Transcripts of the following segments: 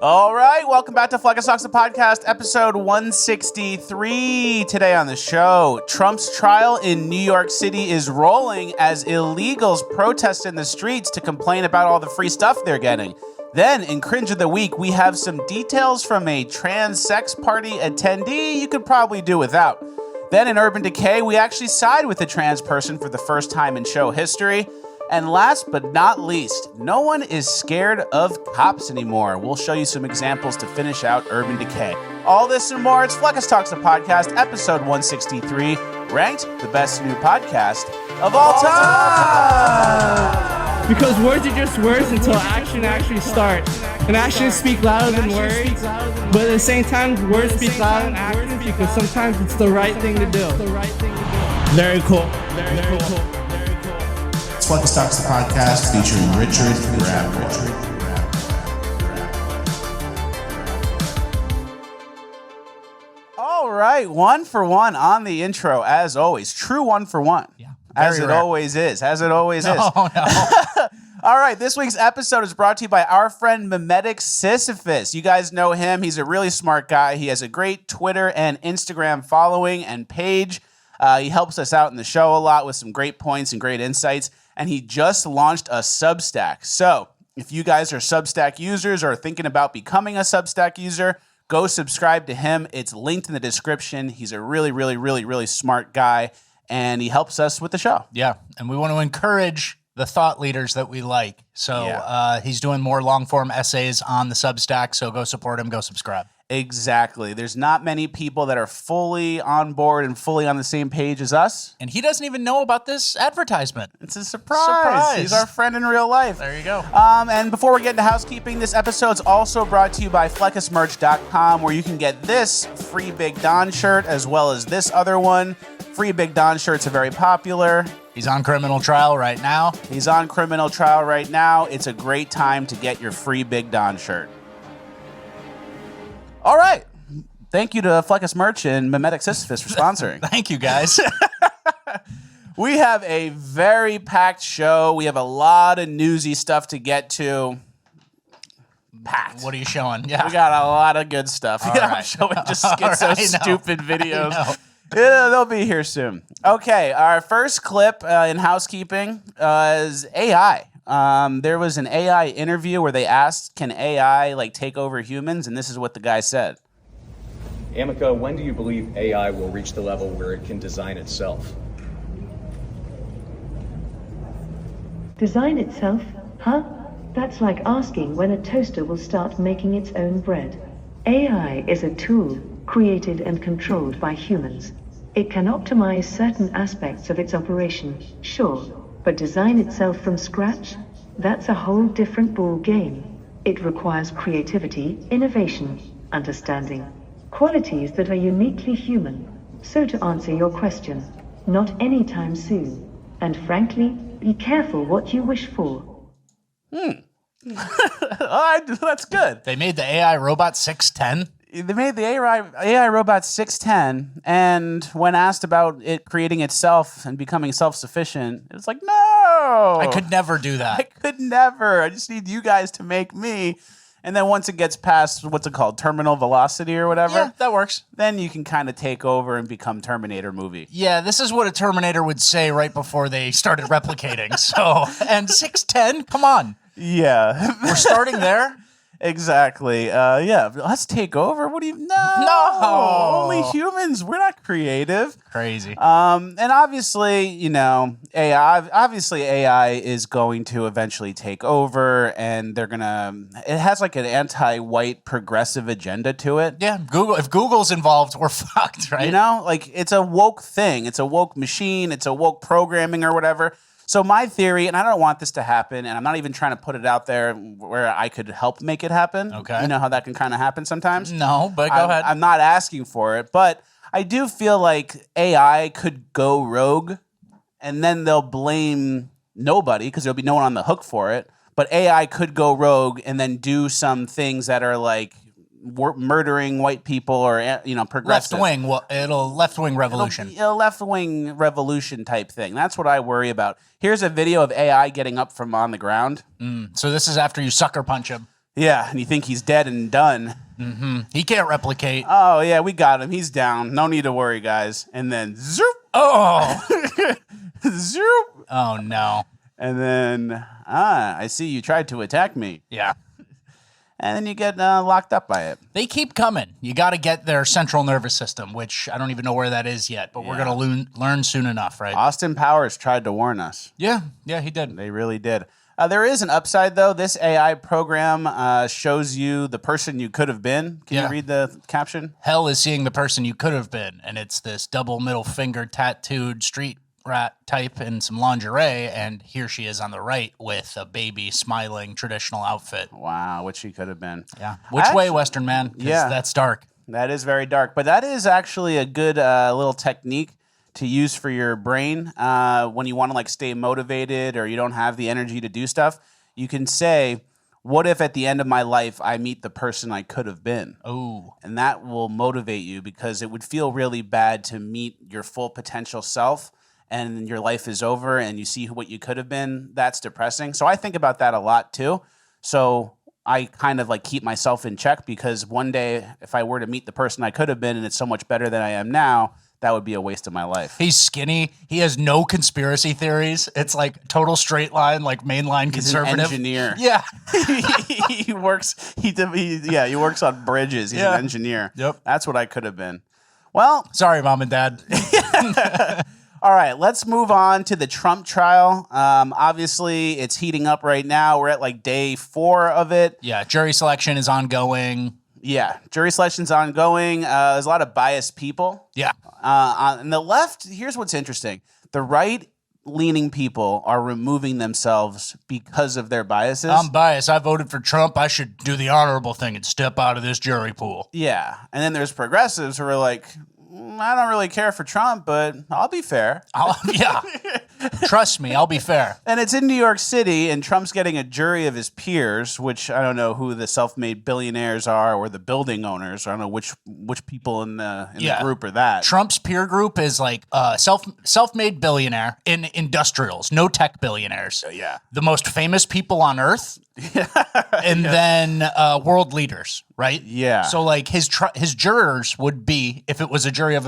All right, welcome back to Flex Talks, the podcast, episode 163. Today on the show, Trump's trial in New York City is rolling as illegals protest in the streets to complain about all the free stuff they're getting. Then, in Cringe of the Week, we have some details from a trans sex party attendee you could probably do without. Then, in Urban Decay, we actually side with a trans person for the first time in show history. And last but not least, no one is scared of cops anymore. We'll show you some examples to finish out Urban Decay. All this and more, it's Flex Talks, the podcast, episode 163, ranked the best new podcast of all time. Because words are just words until action actually starts. And actions speak louder than words. But at the same time, words speak louder than actions because sometimes it's the right thing to do. Very cool. Very cool. Flex Talks, the podcast, featuring Richard Grab. All right, 1 for 1 on the intro, as always. True 1 for 1. Yeah. As it always is. As it always is. No. All right, this week's episode is brought to you by our friend Mimetic Sisyphus. You guys know him. He's a really smart guy. He has a great Twitter and Instagram following and page. He helps us out in the show a lot with some great points and great insights. And he just launched a Substack. So if you guys are Substack users or are thinking about becoming a Substack user, go subscribe to him. It's linked in the description. He's a really smart guy, and he helps us with the show. Yeah, and we want to encourage the thought leaders that we like. So he's doing more long-form essays on the Substack, so go support him, go subscribe. Exactly. There's not many people that are fully on board and fully on the same page as us. And he doesn't even know about this advertisement. It's a surprise. He's our friend in real life. There you go. And before we get into housekeeping, this episode's also brought to you by fleckusmerch.com, where you can get this free Big Don shirt as well as this other one. Free Big Don shirts are very popular. He's on criminal trial right now. It's a great time to get your free Big Don shirt. All right. Thank you to Fleckus Merch and Mimetic Sisyphus for sponsoring. Thank you, guys. We have a very packed show. We have a lot of newsy stuff to get to. Packed. What are you showing? Yeah. We got a lot of good stuff. All I'm right. showing just schizo stupid videos. I They'll be here soon. Okay, our first clip in housekeeping is AI. There was an AI interview where they asked, can AI take over humans? And this is what the guy said. Amica, when do you believe AI will reach the level where it can design itself? Design itself? Huh? That's like asking when a toaster will start making its own bread. AI is a tool created and controlled by humans. It can optimize certain aspects of its operation, sure, but design itself from scratch? That's a whole different ball game. It requires creativity, innovation, understanding, qualities that are uniquely human. So to answer your question, not anytime soon. And frankly, be careful what you wish for. That's good. They made the AI robot 610. They made the AI robot 610, and when asked about it creating itself and becoming self-sufficient, it's like, no! I could never do that. I could never. I just need you guys to make me. And then once it gets past, what's it called, terminal velocity or whatever? Yeah, that works. Then you can kind of take over and become Terminator movie. Yeah, this is what a Terminator would say right before they started replicating. And 610, come on. Yeah. We're starting there. Exactly. Yeah. Let's take over. What do you? No. Only humans. We're not creative. Crazy. And obviously, AI is going to eventually take over, and it has an anti-white progressive agenda to it. Yeah. If Google's involved, we're fucked, right? It's a woke thing. It's a woke machine. It's a woke programming or whatever. So my theory, and I don't want this to happen, and I'm not even trying to put it out there where I could help make it happen. Okay. You know how that can kind of happen sometimes? No, but go ahead. I'm not asking for it, but I do feel like AI could go rogue, and then they'll blame nobody because there'll be no one on the hook for it. But AI could go rogue and then do some things that are murdering white people or progressive. Left-wing revolution. A left-wing revolution type thing. That's what I worry about. Here's a video of AI getting up from on the ground. So this is after you sucker punch him. Yeah, and you think he's dead and done. He can't replicate. Oh, yeah, we got him. He's down. No need to worry, guys. And then zoop. Oh. Zoop. Oh, no. And then, I see you tried to attack me. Yeah. And then you get locked up by it. They keep coming. You got to get their central nervous system, which I don't even know where that is yet, but we're going to learn soon enough, right? Austin Powers tried to warn us. Yeah, he did. They really did. There is an upside, though. This AI program shows you the person you could have been. Can you read the caption? Hell is seeing the person you could have been, and it's this double middle finger tattooed street rat type in some lingerie, and here she is on the right with a baby smiling traditional outfit. Wow, what she could have been. Yeah. Which way, Western man? 'Cause that's dark. That is very dark, but that is actually a good little technique to use for your brain when you want to like stay motivated or you don't have the energy to do stuff. You can say, what if at the end of my life I meet the person I could have been? Oh. And that will motivate you because it would feel really bad to meet your full potential self and your life is over and you see what you could have been. That's depressing. So I think about that a lot too. So I kind of like keep myself in check because one day if I were to meet the person I could have been and it's so much better than I am now, that would be a waste of my life. He's skinny. He has no conspiracy theories. It's like total straight line, like mainline conservative. He's an engineer. Yeah. he works on bridges. He's an engineer. Yep. That's what I could have been. Well, sorry, Mom and Dad. All right, let's move on to the Trump trial. Obviously, it's heating up right now. We're at like day 4 of it. Yeah, jury selection is ongoing. Yeah, jury selection's ongoing. There's a lot of biased people. Yeah. On the left, here's what's interesting. The right-leaning people are removing themselves because of their biases. I'm biased. I voted for Trump. I should do the honorable thing and step out of this jury pool. Yeah, and then there's progressives who are like, I don't really care for Trump, but I'll be fair. Yeah. Trust me, I'll be fair. And it's in New York City, and Trump's getting a jury of his peers, which I don't know who the self-made billionaires are or the building owners. I don't know which people in the group are that. Trump's peer group is like self-made billionaire in industrials, no tech billionaires. Yeah. The most famous people on earth. And then world leaders, right? Yeah. So like his jurors would be, if it was a jury of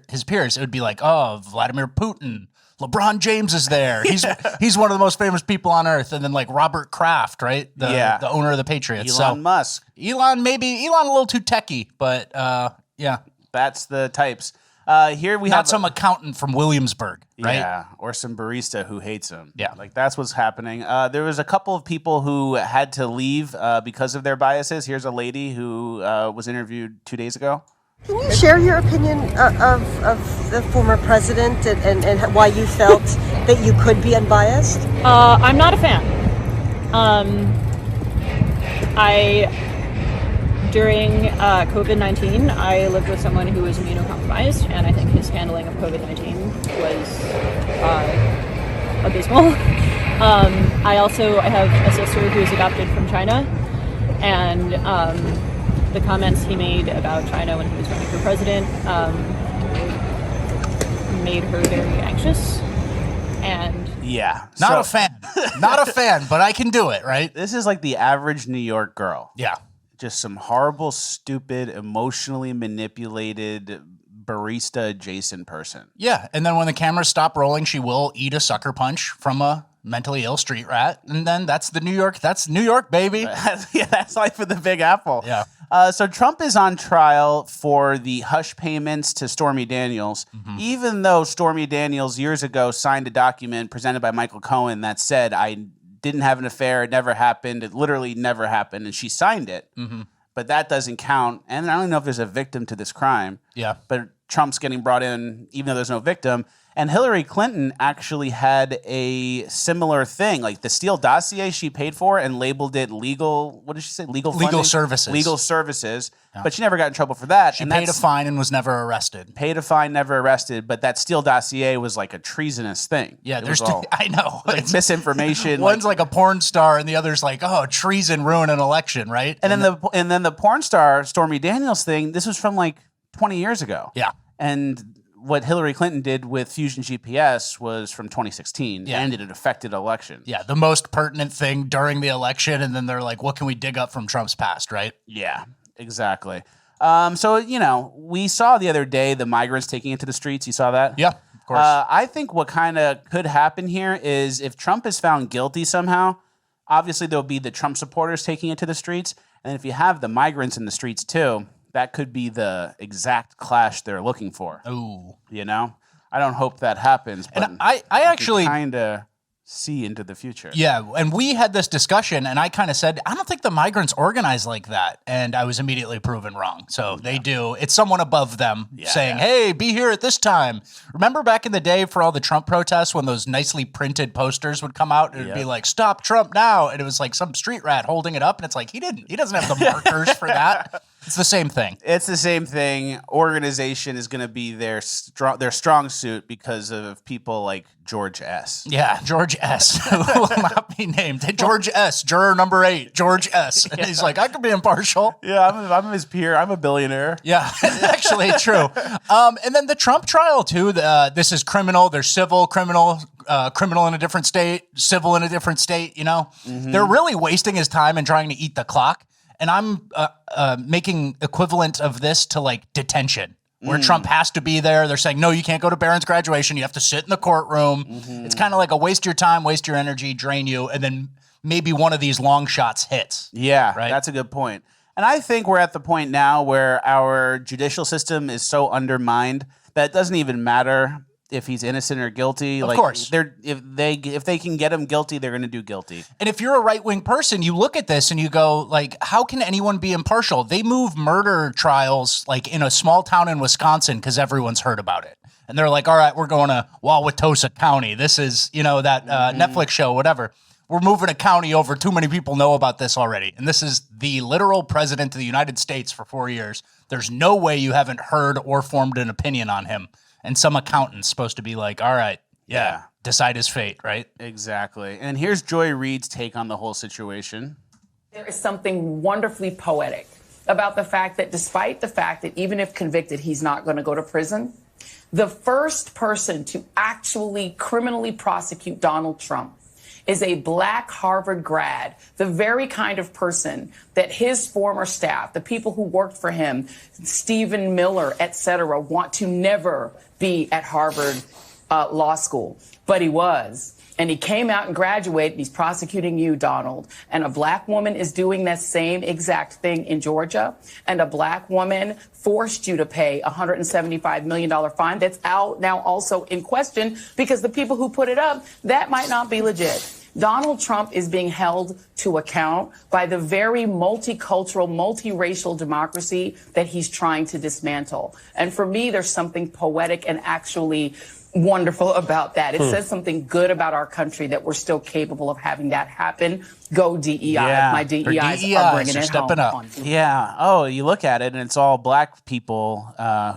his peers, it would be like, oh, Vladimir Putin, LeBron James is there. He's one of the most famous people on earth. And then like Robert Kraft, right? The owner of the Patriots. Elon Musk. Elon a little too techie, but yeah. That's the types. Here we have some accountant from Williamsburg, right? Yeah, or some barista who hates him. Yeah. Like that's what's happening. There was a couple of people who had to leave because of their biases. Here's a lady who was interviewed 2 days ago. Can you share your opinion of the former president and why you felt that you could be unbiased? I'm not a fan. During COVID-19, I lived with someone who was immunocompromised, and I think his handling of COVID-19 was abysmal. I have a sister who's adopted from China, and the comments he made about China when he was running for president made her very anxious. And not a fan. Not a fan, but I can do it, right? This is like the average New York girl. Yeah. Just some horrible, stupid, emotionally manipulated, barista-adjacent person. Yeah, and then when the cameras stop rolling, she will eat a sucker punch from a mentally ill street rat, and then that's New York, baby. Yeah, that's life of the Big Apple. Yeah. So Trump is on trial for the hush payments to Stormy Daniels, even though Stormy Daniels years ago signed a document presented by Michael Cohen that said, I didn't have an affair, it never happened, it literally never happened, and she signed it. But that doesn't count, and I don't know if there's a victim to this crime. Yeah. But Trump's getting brought in even though there's no victim. And Hillary Clinton actually had a similar thing, like the Steele dossier she paid for and labeled it legal, what did she say? Legal services. Legal services. Yeah. But she never got in trouble for that. She paid a fine and was never arrested. Paid a fine, never arrested. But that Steele dossier was like a treasonous thing. Yeah, I know. Like misinformation. One's like a porn star and the other's like, oh, treason, ruin an election, right? And then the porn star Stormy Daniels thing, this was from like 20 years ago. Yeah. And what Hillary Clinton did with Fusion GPS was from 2016, and it affected election. Yeah, the most pertinent thing during the election, and then they're like, what can we dig up from Trump's past, right? Yeah, exactly. So, we saw the other day the migrants taking it to the streets. You saw that? Yeah, of course. I think what kind of could happen here is if Trump is found guilty somehow, obviously there'll be the Trump supporters taking it to the streets. And if you have the migrants in the streets too, that could be the exact clash they're looking for. Ooh. I don't hope that happens, but and I actually kind of see into the future. Yeah, and we had this discussion, and I kind of said, I don't think the migrants organize like that, and I was immediately proven wrong. So they do. It's someone above them saying, hey, be here at this time. Remember back in the day for all the Trump protests when those nicely printed posters would come out? It would be like, stop Trump now, and it was like some street rat holding it up, and it's like, he doesn't have the markers for that. It's the same thing. It's the same thing. Organization is going to be their strong suit because of people like George S. Yeah, George S. Who will not be named. Hey, George S. Juror number 8, George S. And he's like, I could be impartial. Yeah, I'm his peer. I'm a billionaire. Yeah, actually true. And then the Trump trial, too. This is criminal. There's civil, criminal, criminal in a different state, civil in a different state, They're really wasting his time and trying to eat the clock. And I'm making equivalent of this to like detention, where Trump has to be there. They're saying, no, you can't go to Barron's graduation. You have to sit in the courtroom. It's kind of like a waste your time, waste your energy, drain you, and then maybe one of these long shots hits. Yeah, right? That's a good point. And I think we're at the point now where our judicial system is so undermined that it doesn't even matter if he's innocent or guilty. Of course. If they can get him guilty, they're going to do guilty. And if you're a right-wing person, you look at this and you go, like, how can anyone be impartial? They move murder trials like in a small town in Wisconsin because everyone's heard about it. And they're like, all right, we're going to Wauwatosa County. This is, that Netflix show, whatever. We're moving a county over. Too many people know about this already. And this is the literal president of the United States for 4 years. There's no way you haven't heard or formed an opinion on him. And some accountant's supposed to be like, all right, decide his fate, right? Exactly. And here's Joy Reid's take on the whole situation. There is something wonderfully poetic about the fact that despite the fact that even if convicted, he's not going to go to prison, the first person to actually criminally prosecute Donald Trump is a black Harvard grad, the very kind of person that his former staff, the people who worked for him, Stephen Miller, et cetera, want to never be at Harvard Law School. But he was. And he came out and graduated. He's prosecuting you, Donald. And a black woman is doing that same exact thing in Georgia. And a black woman forced you to pay a $175 million fine that's out now also in question because the people who put it up, that might not be legit. Donald Trump is being held to account by the very multicultural, multiracial democracy that he's trying to dismantle. And for me, there's something poetic and actually wonderful about that. It says something good about our country that we're still capable of having that happen. Go DEI. Yeah. My DEIs are bringing it stepping home. up. Yeah. Oh, you look at it and it's all black people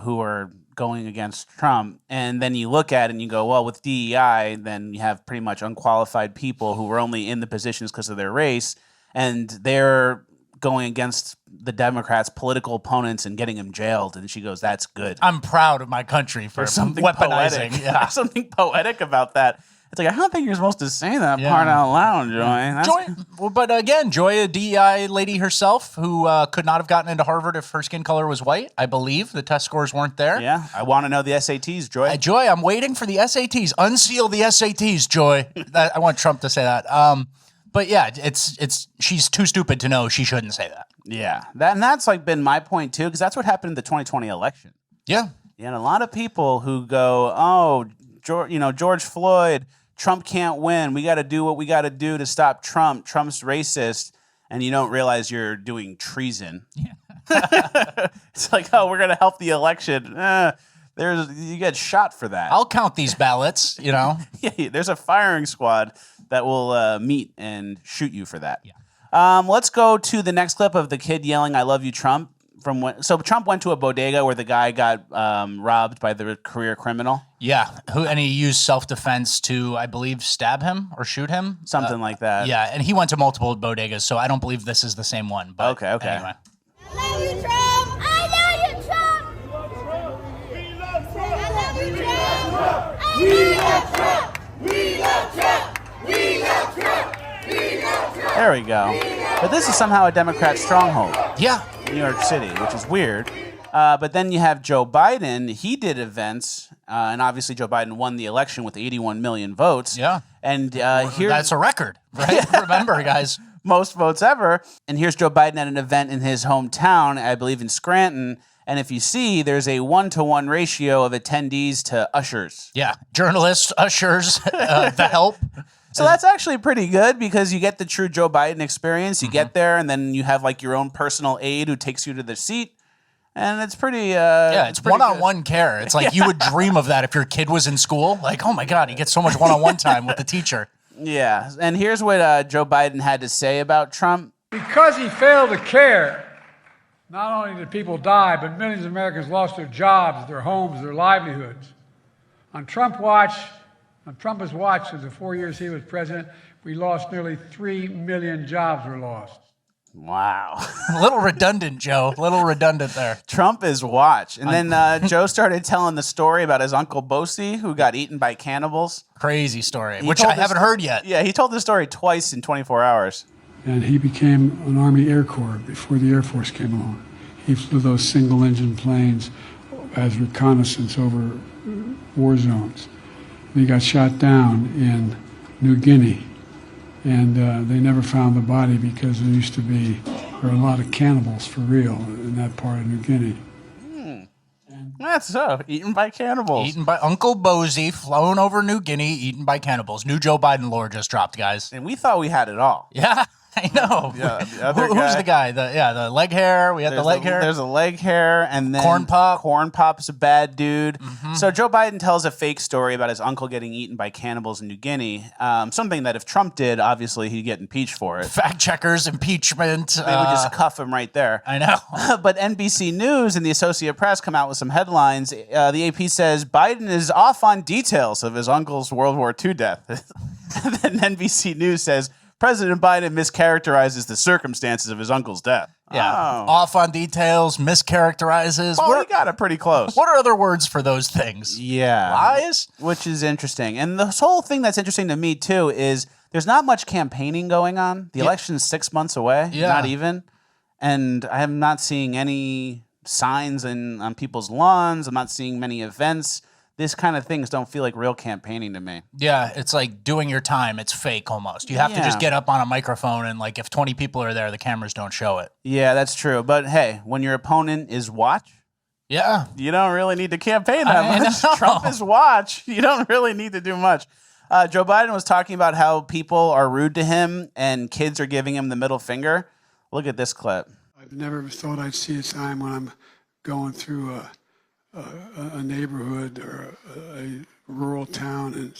who are going against Trump. And then you look at it and you go, well, with DEI, then you have pretty much unqualified people who were only in the positions because of their race. And they're going against the Democrats' political opponents and getting them jailed. And she goes, that's good. I'm proud of my country for something weaponizing. Poetic. Yeah. There's something poetic about that. It's like, I don't think you're supposed to say that part out loud, Joy. But again, Joy, a DEI lady herself who could not have gotten into Harvard if her skin color was white, I believe. The test scores weren't there. Yeah, I want to know the SATs, Joy. Joy, I'm waiting for the SATs. Unseal the SATs, Joy. I want Trump to say that. But yeah, she's too stupid to know she shouldn't say that. Yeah, that's like been my point too, because that's what happened in the 2020 election. Yeah. And a lot of people who go, oh, George Floyd, Trump can't win. We got to do what we got to do to stop Trump. Trump's racist. And you don't realize you're doing treason. Yeah. It's like, oh, we're going to help the election. You get shot for that. I'll count these ballots, Yeah, there's a firing squad that will meet and shoot you for that. Yeah. Let's go to the next clip of the kid yelling, I love you, Trump. So Trump went to a bodega where the guy got robbed by the career criminal. Yeah, and he used self-defense to, I believe, stab him or shoot him. Something like that. Yeah, and he went to multiple bodegas, so I don't believe this is the same one. But okay. Anyway. I love you, Trump! I love you, Trump! I love There we go. But this is somehow a Democrat stronghold. Yeah. New York City, which is weird. But then you have Joe Biden. He did events, and obviously Joe Biden won the election with 81 million votes. Yeah. And here that's a record, right? Remember, guys. Most votes ever. And here's Joe Biden at an event in his hometown, I believe in Scranton. And if you see, there's a 1-to-1 ratio of attendees to ushers. Yeah. Journalists, ushers, the help. So that's actually pretty good because you get the true Joe Biden experience. You get there, and then you have like your own personal aide who takes you to the seat. And it's pretty it's one-on-one care. It's like you would dream of that if your kid was in school. Like, oh my God, he gets so much one-on-one time with the teacher. Yeah. And here's what Joe Biden had to say about Trump. Because he failed to care, not only did people die, but millions of Americans lost their jobs, their homes, their livelihoods. On Trump's watch, in the 4 years he was president, we lost nearly 3 million jobs were lost. Wow. A little redundant, Joe. A little redundant there. Trump is watch. And then Joe started telling the story about his Uncle Bosie, who got eaten by cannibals. Crazy story, which I haven't heard yet. Yeah, he told the story twice in 24 hours. And he became an Army Air Corps before the Air Force came along. He flew those single-engine planes as reconnaissance over war zones. He got shot down in New Guinea, and they never found the body because there were a lot of cannibals for real in that part of New Guinea. That's so. Eaten by cannibals. Eaten by Uncle Bosie, flown over New Guinea, eaten by cannibals. New Joe Biden lore just dropped, guys. And we thought we had it all. Yeah. I know. Yeah, who's the guy? The leg hair. We had the leg hair. There's a leg hair, and then Corn Pop. Corn Pop's a bad dude. So Joe Biden tells a fake story about his uncle getting eaten by cannibals in New Guinea. Something that if Trump did, obviously he'd get impeached for it. Fact checkers, impeachment. They would just cuff him right there. I know. But NBC News and the Associated Press come out with some headlines. The AP says Biden is off on details of his uncle's World War II death. And then NBC News says President Biden mischaracterizes the circumstances of his uncle's death. Yeah. Off on details, mischaracterizes. Well, we got it pretty close. What are other words for those things? Yeah. Lies? Which is interesting. And the whole thing that's interesting to me, too, is there's not much campaigning going on. The election's 6 months away, not even. And I am not seeing any signs on people's lawns. I'm not seeing many events. This kind of things don't feel like real campaigning to me. Yeah, it's like doing your time. It's fake almost. You have to just get up on a microphone and like if 20 people are there, the cameras don't show it. Yeah, that's true. But hey, when your opponent is watch, you don't really need to campaign that much. Trump is watch. You don't really need to do much. Joe Biden was talking about how people are rude to him and kids are giving him the middle finger. Look at this clip. I've never thought I'd see a time when I'm going through a neighborhood or a rural town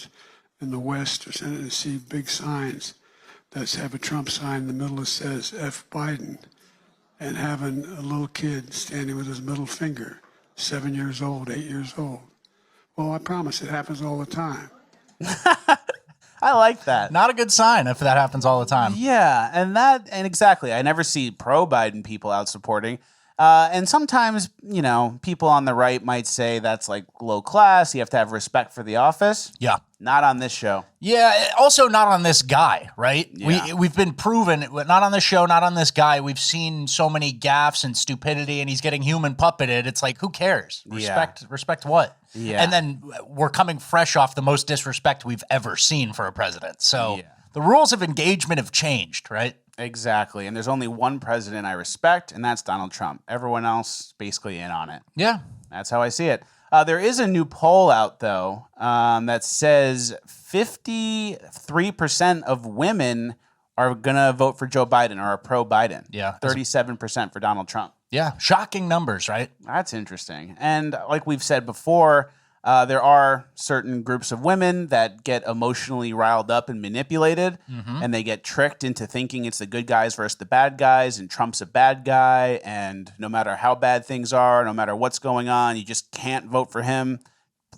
in the West or something and see big signs that have a Trump sign in the middle that says F Biden and having a little kid standing with his middle finger, 7 years old, 8 years old. Well, I promise it happens all the time. I like that. Not a good sign if that happens all the time. Yeah, and exactly. I never see pro-Biden people out supporting. And sometimes, people on the right might say that's like low class. You have to have respect for the office. Yeah. Not on this show. Yeah. Also not on this guy, right? Yeah. We've been proven, not on this show, not on this guy. We've seen so many gaffes and stupidity and he's getting human puppeted. It's like, who cares? Respect what? Yeah. And then we're coming fresh off the most disrespect we've ever seen for a president. So the rules of engagement have changed, right? Exactly. And there's only one president I respect, and that's Donald Trump. Everyone else basically in on it. Yeah. That's how I see it. There is a new poll out, though, that says 53% of women are going to vote for Joe Biden or are pro-Biden. Yeah. 37% for Donald Trump. Yeah. Shocking numbers, right? That's interesting. And like we've said before, there are certain groups of women that get emotionally riled up and manipulated, and they get tricked into thinking it's the good guys versus the bad guys, and Trump's a bad guy, and no matter how bad things are, no matter what's going on, you just can't vote for him.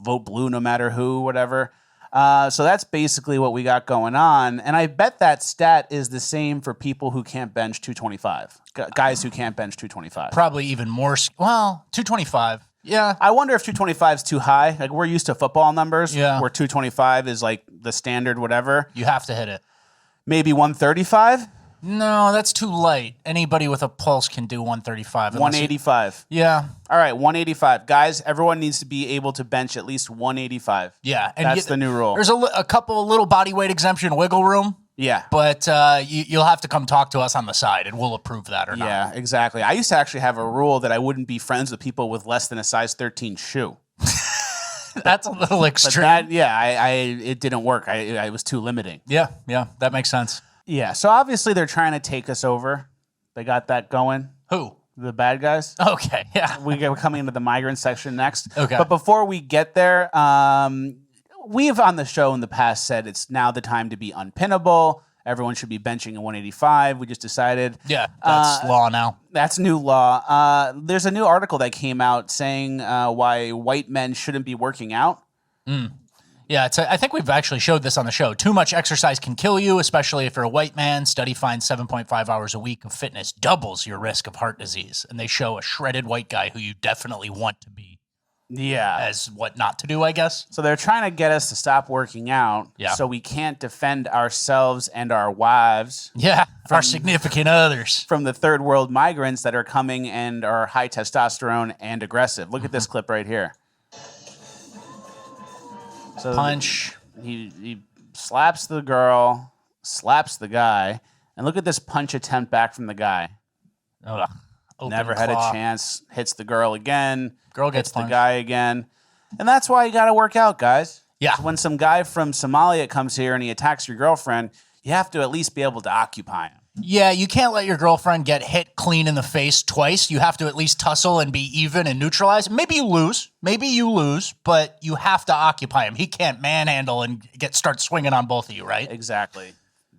Vote blue no matter who, whatever. So that's basically what we got going on, and I bet that stat is the same for people who can't bench 225, guys who can't bench 225. Probably even more. Well, 225. Yeah. I wonder if 225 is too high. Like, we're used to football numbers Yeah. where 225 is like the standard whatever. You have to hit it. Maybe 135? No, that's too light. Anybody with a pulse can do 135. 185. Yeah. All right, 185. Guys, everyone needs to be able to bench at least 185. Yeah. And That's the new rule. There's a couple little body weight exemption wiggle room. Yeah. But you'll have to come talk to us on the side, and we'll approve that or not. Yeah, exactly. I used to actually have a rule that I wouldn't be friends with people with less than a size 13 shoe. That's a little extreme. But it didn't work. I was too limiting. Yeah, that makes sense. Yeah, so obviously they're trying to take us over. They got that going. Who? The bad guys. Okay, yeah. We're coming into the migrant section next. Okay. But before we get there, we've on the show in the past said it's now the time to be unpinnable. Everyone should be benching at 185. We just decided. Yeah, that's law now. That's new law. There's a new article that came out saying why white men shouldn't be working out. Yeah, I think we've actually showed this on the show. Too much exercise can kill you, especially if you're a white man. Study finds 7.5 hours a week of fitness doubles your risk of heart disease. And they show a shredded white guy who you definitely want to be. Yeah. As what not to do, I guess. So they're trying to get us to stop working out so we can't defend ourselves and our wives. Yeah, our significant others. From the third world migrants that are coming and are high testosterone and aggressive. Look at this clip right here. So punch. He slaps the girl, slaps the guy, and look at this punch attempt back from the guy. Never had a chance. Hits the girl again. Girl gets hits the guy again. And that's why you got to work out, guys. Yeah. When some guy from Somalia comes here and he attacks your girlfriend, you have to at least be able to occupy him. Yeah, you can't let your girlfriend get hit clean in the face twice. You have to at least tussle and be even and neutralize. Maybe you lose, but you have to occupy him. He can't manhandle and start swinging on both of you, right? Exactly.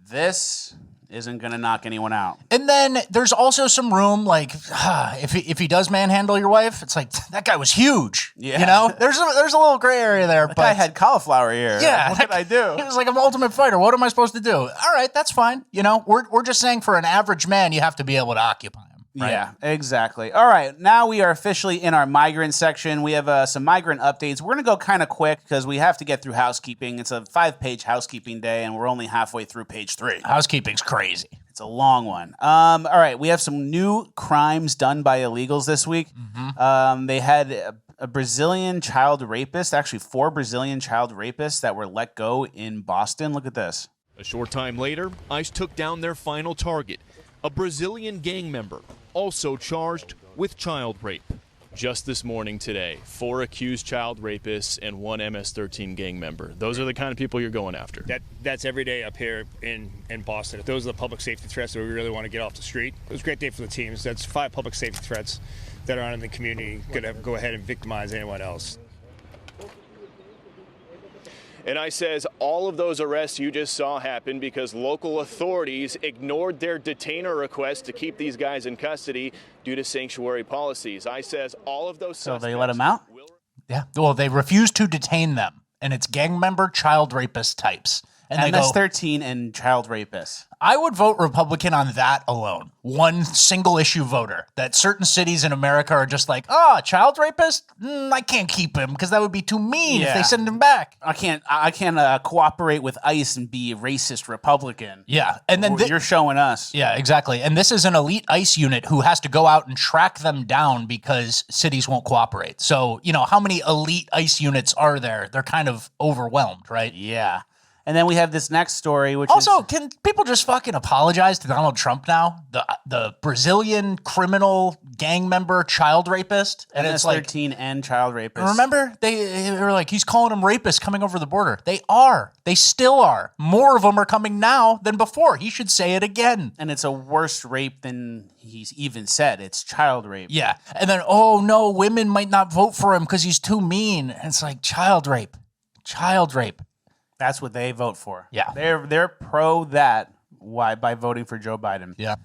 This isn't going to knock anyone out. And then there's also some room, like, if he does manhandle your wife, it's like, that guy was huge. Yeah. You know? There's a little gray area there. That guy had cauliflower ear. Yeah. What could I do? He was like an ultimate fighter. What am I supposed to do? All right, that's fine. You know, we're just saying for an average man, you have to be able to occupy him. Right? Yeah, exactly. All right, now we are officially in our migrant section. We have some migrant updates. We're going to go kind of quick because we have to get through housekeeping. It's a 5-page housekeeping day, and we're only halfway through page 3. Housekeeping's crazy. It's a long one. All right, we have some new crimes done by illegals this week. They had a Brazilian child rapist, actually 4 Brazilian child rapists that were let go in Boston. Look at this. A short time later, ICE took down their final target, a Brazilian gang member, also charged with child rape. Just this morning today, 4 accused child rapists and 1 MS-13 gang member. Those are the kind of people you're going after. That's every day up here in Boston. Those are the public safety threats that we really want to get off the street. It was a great day for the teams. That's 5 public safety threats that are on in the community. Going to go ahead and victimize anyone else. And ICE says all of those arrests you just saw happen because local authorities ignored their detainer request to keep these guys in custody due to sanctuary policies. ICE says all of those So they let them out? Yeah. Well, they refuse to detain them, and it's gang member child rapist types. And they go, MS-13 and child rapists. I would vote Republican on that alone. One single issue voter. That certain cities in America are just like, child rapist? I can't keep him because that would be too mean if they send him back. I can't cooperate with ICE and be a racist Republican. Yeah. And then you're showing us. Yeah, exactly. And this is an elite ICE unit who has to go out and track them down because cities won't cooperate. So, you know, how many elite ICE units are there? They're kind of overwhelmed, right? Yeah. And then we have this next story, which also, can people just fucking apologize to Donald Trump now? The Brazilian criminal gang member child rapist? And it's like 13 and child rapist. Remember? They were like, he's calling them rapists coming over the border. They are. They still are. More of them are coming now than before. He should say it again. And it's a worse rape than he's even said. It's child rape. Yeah. And then, oh no, women might not vote for him because he's too mean. And it's like, child rape. Child rape. That's what they vote for. Yeah. They're pro that. Why? By voting for Joe Biden. Yeah.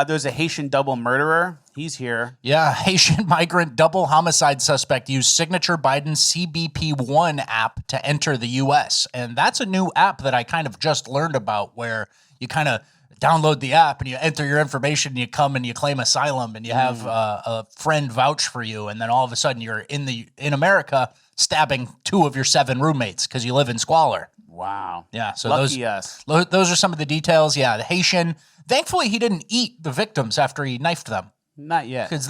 There's a Haitian double murderer. He's here. Yeah. Haitian migrant double homicide suspect used signature Biden CBP1 app to enter the U.S. And that's a new app that I kind of just learned about where you kind of download the app and you enter your information and you come and you claim asylum and you have a friend vouch for you, and then all of a sudden you're in America stabbing 2 of your 7 roommates because you live in squalor. Wow. Yeah. So Lucky us. those are some of the details. Yeah. The Haitian. Thankfully, he didn't eat the victims after he knifed them. Not yet. Because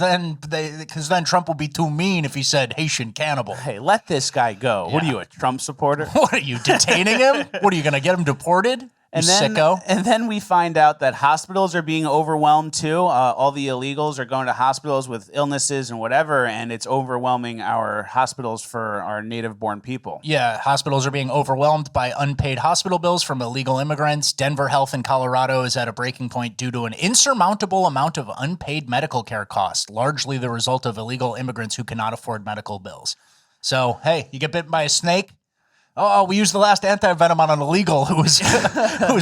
then Trump will be too mean if he said Haitian cannibal. Hey, let this guy go. Yeah. What are you, a Trump supporter? What are you, detaining him? What are you going to get him deported? Sicko. And then we find out that hospitals are being overwhelmed too. All the illegals are going to hospitals with illnesses and whatever, and it's overwhelming our hospitals for our native-born people. Yeah, hospitals are being overwhelmed by unpaid hospital bills from illegal immigrants. Denver Health in Colorado is at a breaking point due to an insurmountable amount of unpaid medical care costs, largely the result of illegal immigrants who cannot afford medical bills. So, hey, you get bitten by a snake? Oh, we used the last anti-venom on an illegal who was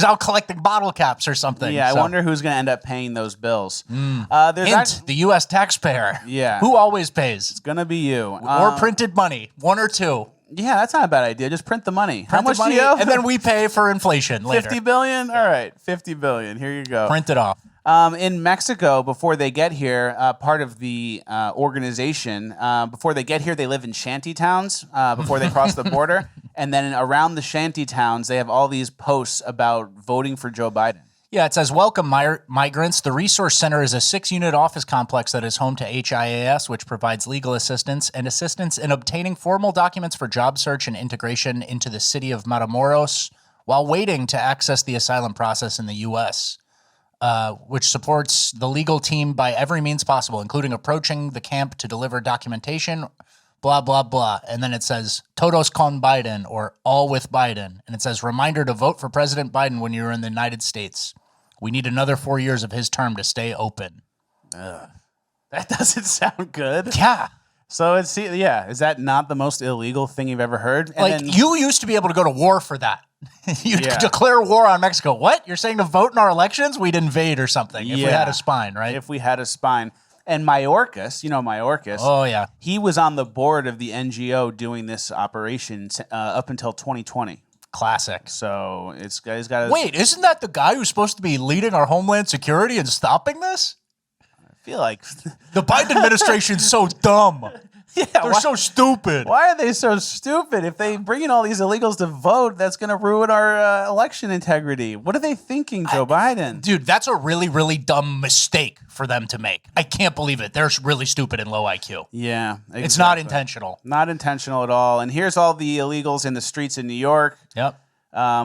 out collecting bottle caps or something. Yeah, I wonder who's going to end up paying those bills. The U.S. taxpayer. Yeah. Who always pays? It's going to be you. Or printed money, 1 or 2. Yeah, that's not a bad idea. Just print the money. How much money, do you owe? and then we pay for inflation later. 50 billion? All right, 50 billion. Here you go. Print it off. In Mexico, before they get here, part of the organization, before they get here, they live in shanty towns before they cross the border. And then around the shanty towns, they have all these posts about voting for Joe Biden. Yeah, it says, welcome migrants. The Resource Center is a 6-unit office complex that is home to HIAS, which provides legal assistance and assistance in obtaining formal documents for job search and integration into the city of Matamoros while waiting to access the asylum process in the U.S., which supports the legal team by every means possible, including approaching the camp to deliver documentation, blah, blah, blah. And then it says, Todos con Biden, or all with Biden. And it says, reminder to vote for President Biden when you're in the United States. We need another 4 years of his term to stay open. That doesn't sound good. Yeah. So is that not the most illegal thing you've ever heard? And you used to be able to go to war for that. You declare war on Mexico. What? You're saying to vote in our elections? We'd invade or something if we had a spine, right? If we had a spine. And Mayorkas, you know Mayorkas. Oh, yeah. He was on the board of the NGO doing this operation up until 2020. Classic. So he's got. Wait, isn't that the guy who's supposed to be leading our homeland security and stopping this? I feel like the Biden administration's so dumb. Yeah, they're so stupid. Why are they so stupid? If they bring in all these illegals to vote, that's going to ruin our election integrity. What are they thinking, Joe Biden? Dude, that's a really, really dumb mistake for them to make. I can't believe it. They're really stupid and low IQ. Yeah. Exactly. It's not intentional. Not intentional at all. And here's all the illegals in the streets in New York. Yep.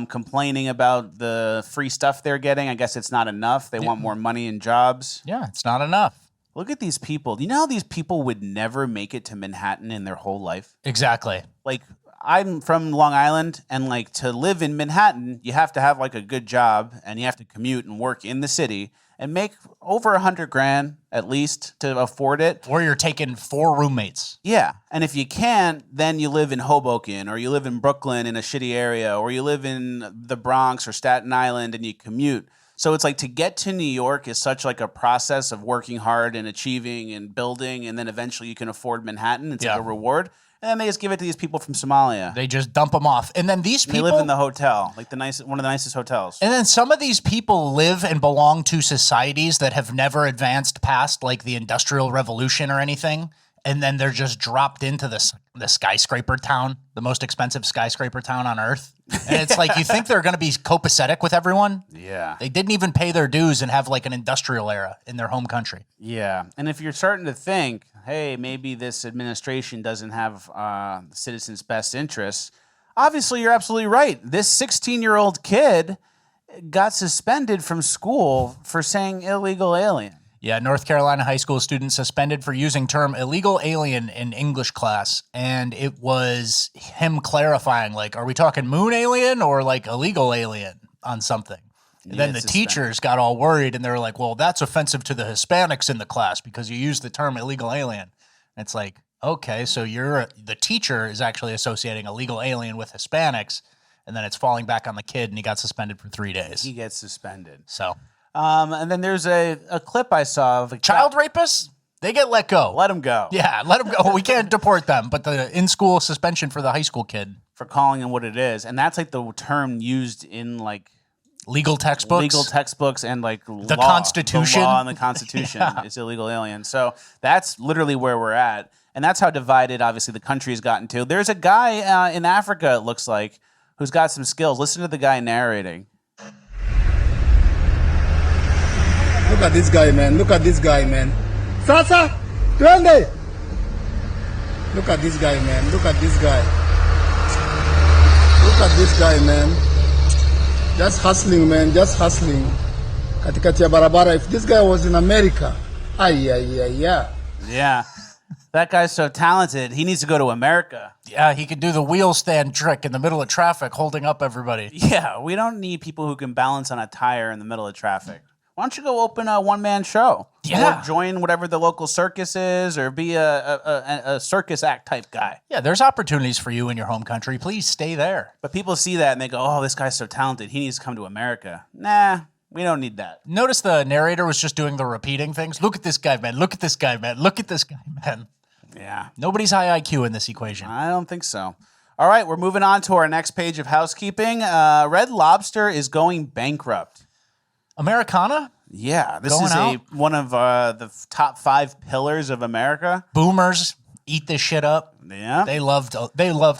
Complaining about the free stuff they're getting. I guess it's not enough. They want more money and jobs. Yeah, it's not enough. Look at these people. Do you know how these people would never make it to Manhattan in their whole life? Exactly. Like, I'm from Long Island, and like to live in Manhattan, you have to have like a good job, and you have to commute and work in the city and make over $100,000 at least to afford it. Or you're taking 4 roommates. Yeah. And if you can't, then you live in Hoboken, or you live in Brooklyn in a shitty area, or you live in the Bronx or Staten Island and you commute. So it's like to get to New York is such like a process of working hard and achieving and building, and then eventually you can afford Manhattan. It's like a reward. And then they just give it to these people from Somalia. They just dump them off. And then these people... They live in the hotel, like one of the nicest hotels. And then some of these people live and belong to societies that have never advanced past like the Industrial Revolution or anything. And then they're just dropped into the skyscraper town, the most expensive skyscraper town on Earth. And it's like, you think they're going to be copacetic with everyone? Yeah. They didn't even pay their dues and have like an industrial era in their home country. Yeah. And if you're starting to think, hey, maybe this administration doesn't have the citizens' best interests, obviously you're absolutely right. This 16-year-old kid got suspended from school for saying illegal alien. Yeah, North Carolina high school student suspended for using term illegal alien in English class. And it was him clarifying, like, are we talking moon alien or like illegal alien on something? And then the teachers got all worried and they were like, well, that's offensive to the Hispanics in the class because you used the term illegal alien. And it's like, okay, so the teacher is actually associating illegal alien with Hispanics, and then it's falling back on the kid and he got suspended for 3 days. He gets suspended. So... and then there's a clip I saw of a child rapists. They get let go. Let them go. Yeah, let them go. We can't deport them, but the in-school suspension for the high school kid for calling him what it is, and that's like the term used in like Legal textbooks and like the Constitution. The law and the Constitution is illegal alien. So that's literally where we're at. And that's how divided, obviously, the country has gotten to. There's a guy in Africa, it looks like, who's got some skills. Listen to the guy narrating. Look at this guy, man. Look at this guy, man. Sasa, twende. Look at this guy, man. Look at this guy. Look at this guy, man. Just hustling, man. Just hustling. Katikati ya barabara. If this guy was in America, Yeah. That guy's so talented. He needs to go to America. Yeah, he could do the wheel stand trick in the middle of traffic, holding up everybody. Yeah, we don't need people who can balance on a tire in the middle of traffic. Why don't you go open a one-man show? Yeah. Or join whatever the local circus is, or be a circus act type guy. Yeah, there's opportunities for you in your home country. Please stay there. But people see that and they go, oh, this guy's so talented. He needs to come to America. Nah, we don't need that. Notice the narrator was just doing the repeating things. Look at this guy, man. Look at this guy, man. Look at this guy, man. Yeah. Nobody's high IQ in this equation. I don't think so. All right, we're moving on to our next page of housekeeping. Red Lobster is going bankrupt. Americana? Yeah, this Going is out? one of the top 5 pillars of America. Boomers eat this shit up. Yeah. They loved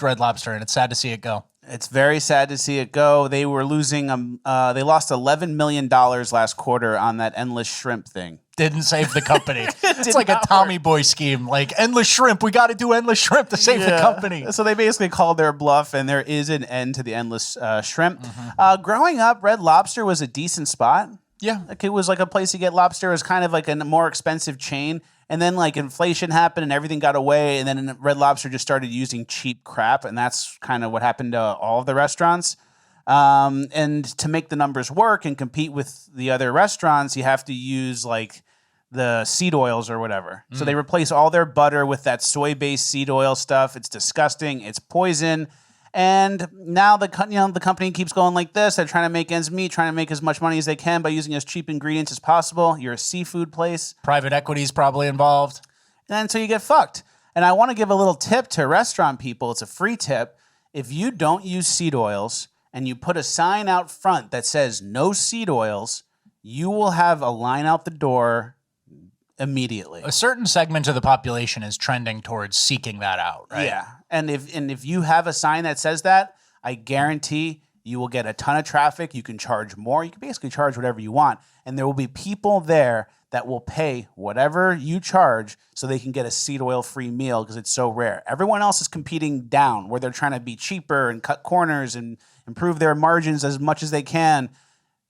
Red Lobster, and it's sad to see it go. It's very sad to see it go. They were losing, they lost $11 million last quarter on that endless shrimp thing. Didn't save the company. It's like a Tommy Boy scheme. Like, endless shrimp. We got to do endless shrimp to save the company. So they basically called their bluff, and there is an end to the endless shrimp. Growing up, Red Lobster was a decent spot. Yeah. Like, it was like a place to get lobster. It was kind of like a more expensive chain. And then like inflation happened and everything got away. And then Red Lobster just started using cheap crap. And that's kind of what happened to all of the restaurants. And to make the numbers work and compete with the other restaurants, you have to use like the seed oils or whatever. So they replace all their butter with that soy-based seed oil stuff. It's disgusting. It's poison. And now the company keeps going like this. They're trying to make ends meet, trying to make as much money as they can by using as cheap ingredients as possible. You're a seafood place. Private equity is probably involved. And so you get fucked. And I want to give a little tip to restaurant people. It's a free tip. If you don't use seed oils and you put a sign out front that says no seed oils, you will have a line out the door immediately. A certain segment of the population is trending towards seeking that out, right? Yeah. And if you have a sign that says that, I guarantee you will get a ton of traffic. You can charge more. You can basically charge whatever you want. And there will be people there that will pay whatever you charge so they can get a seed oil free meal because it's so rare. Everyone else is competing down where they're trying to be cheaper and cut corners and improve their margins as much as they can.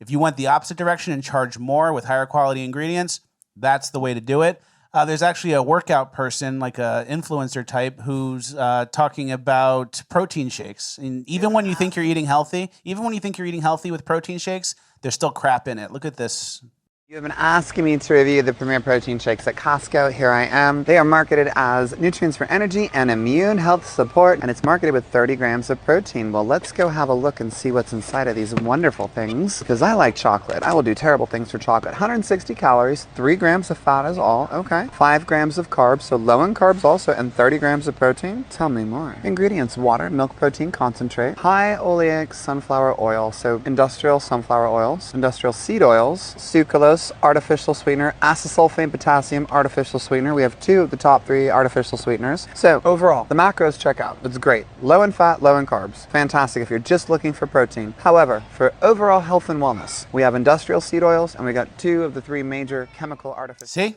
If you went the opposite direction and charge more with higher quality ingredients, that's the way to do it. There's actually a workout person, like a influencer type, who's talking about protein shakes. And even when you think you're eating healthy, with protein shakes, there's still crap in it. Look at this. You have been asking me to review the premier protein shakes at Costco. Here I am. They are marketed as nutrients for energy and immune health support, and it's marketed with 30 grams of protein. Well, let's go have a look and see what's inside of these wonderful things, because I like chocolate. I will do terrible things for chocolate. 160 calories, 3 grams of fat is all, okay. 5 grams of carbs, so low in carbs also, and 30 grams of protein. Tell me more. Ingredients: water, milk protein concentrate, high oleic sunflower oil, so industrial sunflower oils, industrial seed oils, sucralose, artificial sweetener, acesulfame potassium, artificial sweetener. We have 2 of the top 3 artificial sweeteners. So overall, the macros check out. It's great. Low in fat, low in carbs. Fantastic if you're just looking for protein. However, for overall health and wellness, we have industrial seed oils, and we got 2 of the 3 major chemical artificial. See?